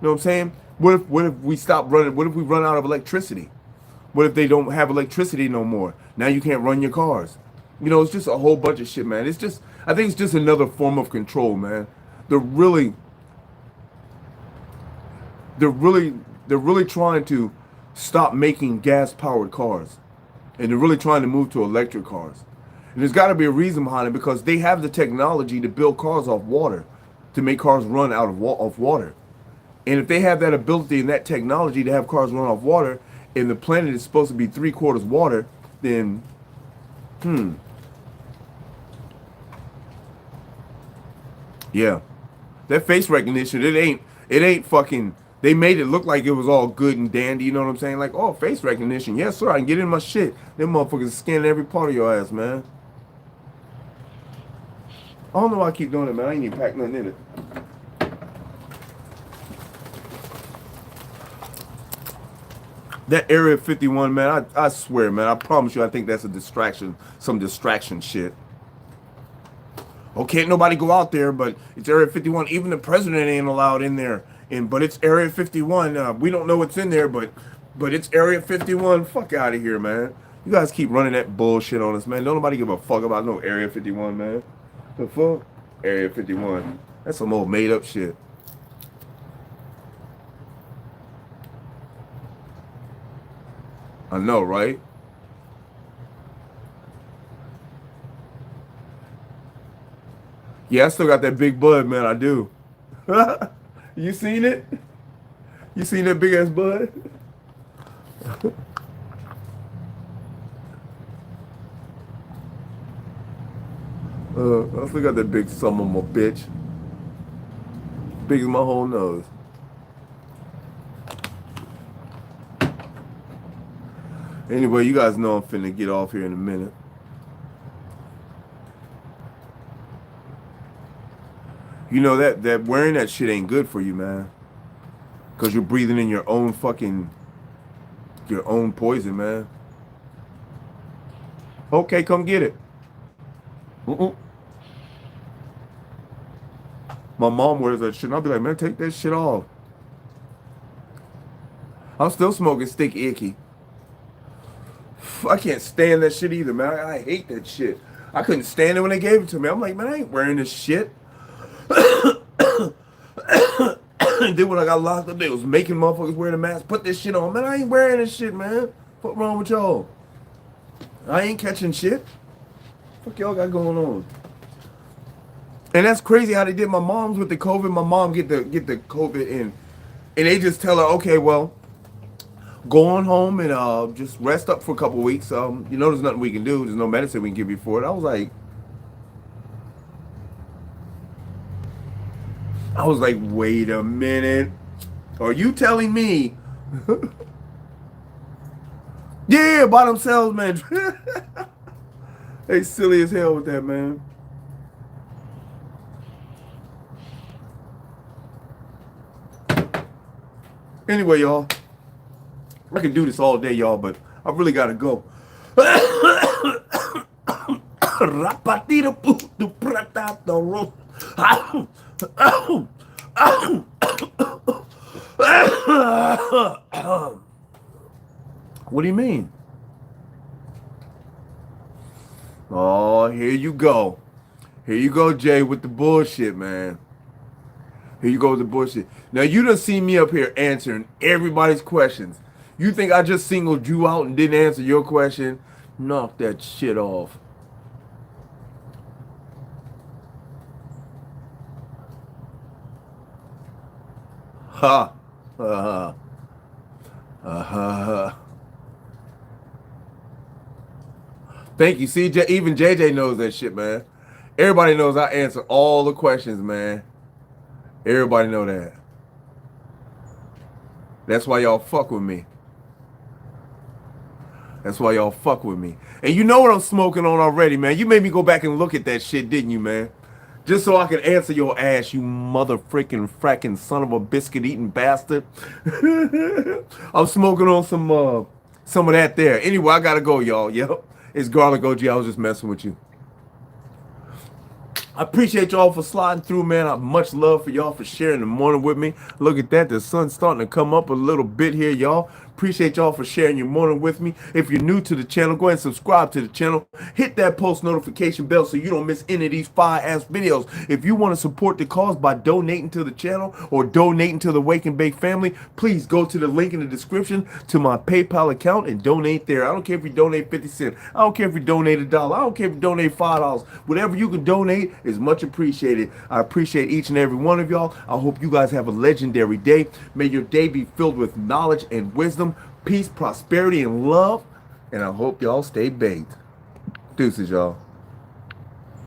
know what I'm saying? What if we stop running? What if we run out of electricity? What if they don't have electricity no more? Now you can't run your cars. You know, it's just a whole bunch of shit, man. It's just, I think it's just another form of control, man. They're really, they're really, they're really trying to stop making gas-powered cars, and they're really trying to move to electric cars. And there's got to be a reason behind it, because they have the technology to build cars off water, to make cars run out of water. And if they have that ability and that technology to have cars run off water, and the planet is supposed to be 3/4 water, then Yeah. That face recognition, it ain't fucking, they made it look like it was all good and dandy, you know what I'm saying? Like, oh, face recognition. Yes, sir, I can get in my shit. Them motherfuckers scanning every part of your ass, man. I don't know why I keep doing it, man. I ain't even packed nothing in it. That Area 51, man, I swear, man, I promise you, I think that's a distraction, some distraction shit. Oh, can't nobody go out there, but it's Area 51. Even the president ain't allowed in there. But it's Area 51. We don't know what's in there, but it's Area 51. Fuck out of here, man. You guys keep running that bullshit on us, man. Don't nobody give a fuck about no Area 51, man. The fuck? Area 51. That's some old made up shit. I know, right? Yeah, I still got that big bud, man. I do. You seen it? You seen that big ass bud? I still got that big son of a bitch. Big as my whole nose. Anyway, you guys know I'm finna get off here in a minute. You know that wearing that shit ain't good for you, man. Cause you're breathing in your own poison, man. Okay, come get it. Mm-mm. My mom wears that shit, and I'll be like, man, take that shit off. I'm still smoking stick icky. I can't stand that shit either, man. I hate that shit. I couldn't stand it when they gave it to me. I'm like, man, I ain't wearing this shit. And then when I got locked up, they was making motherfuckers wear the mask. Put this shit on. Man, I ain't wearing this shit, man. What's wrong with y'all? I ain't catching shit. Fuck y'all got going on? And that's crazy how they did my mom's with the COVID. My mom get the COVID in. And they just tell her, okay, well, go on home and just rest up for a couple weeks. You know there's nothing we can do. There's no medicine we can give you for it. I was like, wait a minute. Are you telling me? Yeah, by themselves, man. They silly as hell with that, man. Anyway, y'all. I can do this all day, y'all, but I really gotta go. What do you mean? Oh, here you go. Here you go, Jay, with the bullshit, man. Here you go with the bullshit. Now, you done seen me up here answering everybody's questions. You think I just singled you out and didn't answer your question? Knock that shit off. Ha. Uh-huh. Uh-huh. Thank you. See, even JJ knows that shit, man. Everybody knows I answer all the questions, man. Everybody know that. That's why y'all fuck with me. That's why y'all fuck with me. And you know what I'm smoking on already, man. You made me go back and look at that shit, didn't you, man? Just so I can answer your ass, you mother freaking fracking son of a biscuit eating bastard. I'm smoking on some of that there. Anyway, I gotta go, y'all. Yep. It's Garlic OG. I was just messing with you. I appreciate y'all for sliding through, man. I have much love for y'all for sharing the morning with me. Look at that. The sun's starting to come up a little bit here, y'all. Appreciate y'all for sharing your morning with me. If you're new to the channel, go ahead and subscribe to the channel. Hit that post notification bell so you don't miss any of these fire-ass videos. If you want to support the cause by donating to the channel or donating to the Wake and Bake family, please go to the link in the description to my PayPal account and donate there. I don't care if you donate 50 cents. I don't care if you donate $1. I don't care if you donate $5. Whatever you can donate is much appreciated. I appreciate each and every one of y'all. I hope you guys have a legendary day. May your day be filled with knowledge and wisdom, peace, prosperity, and love. And I hope y'all stay baked. Deuces, y'all.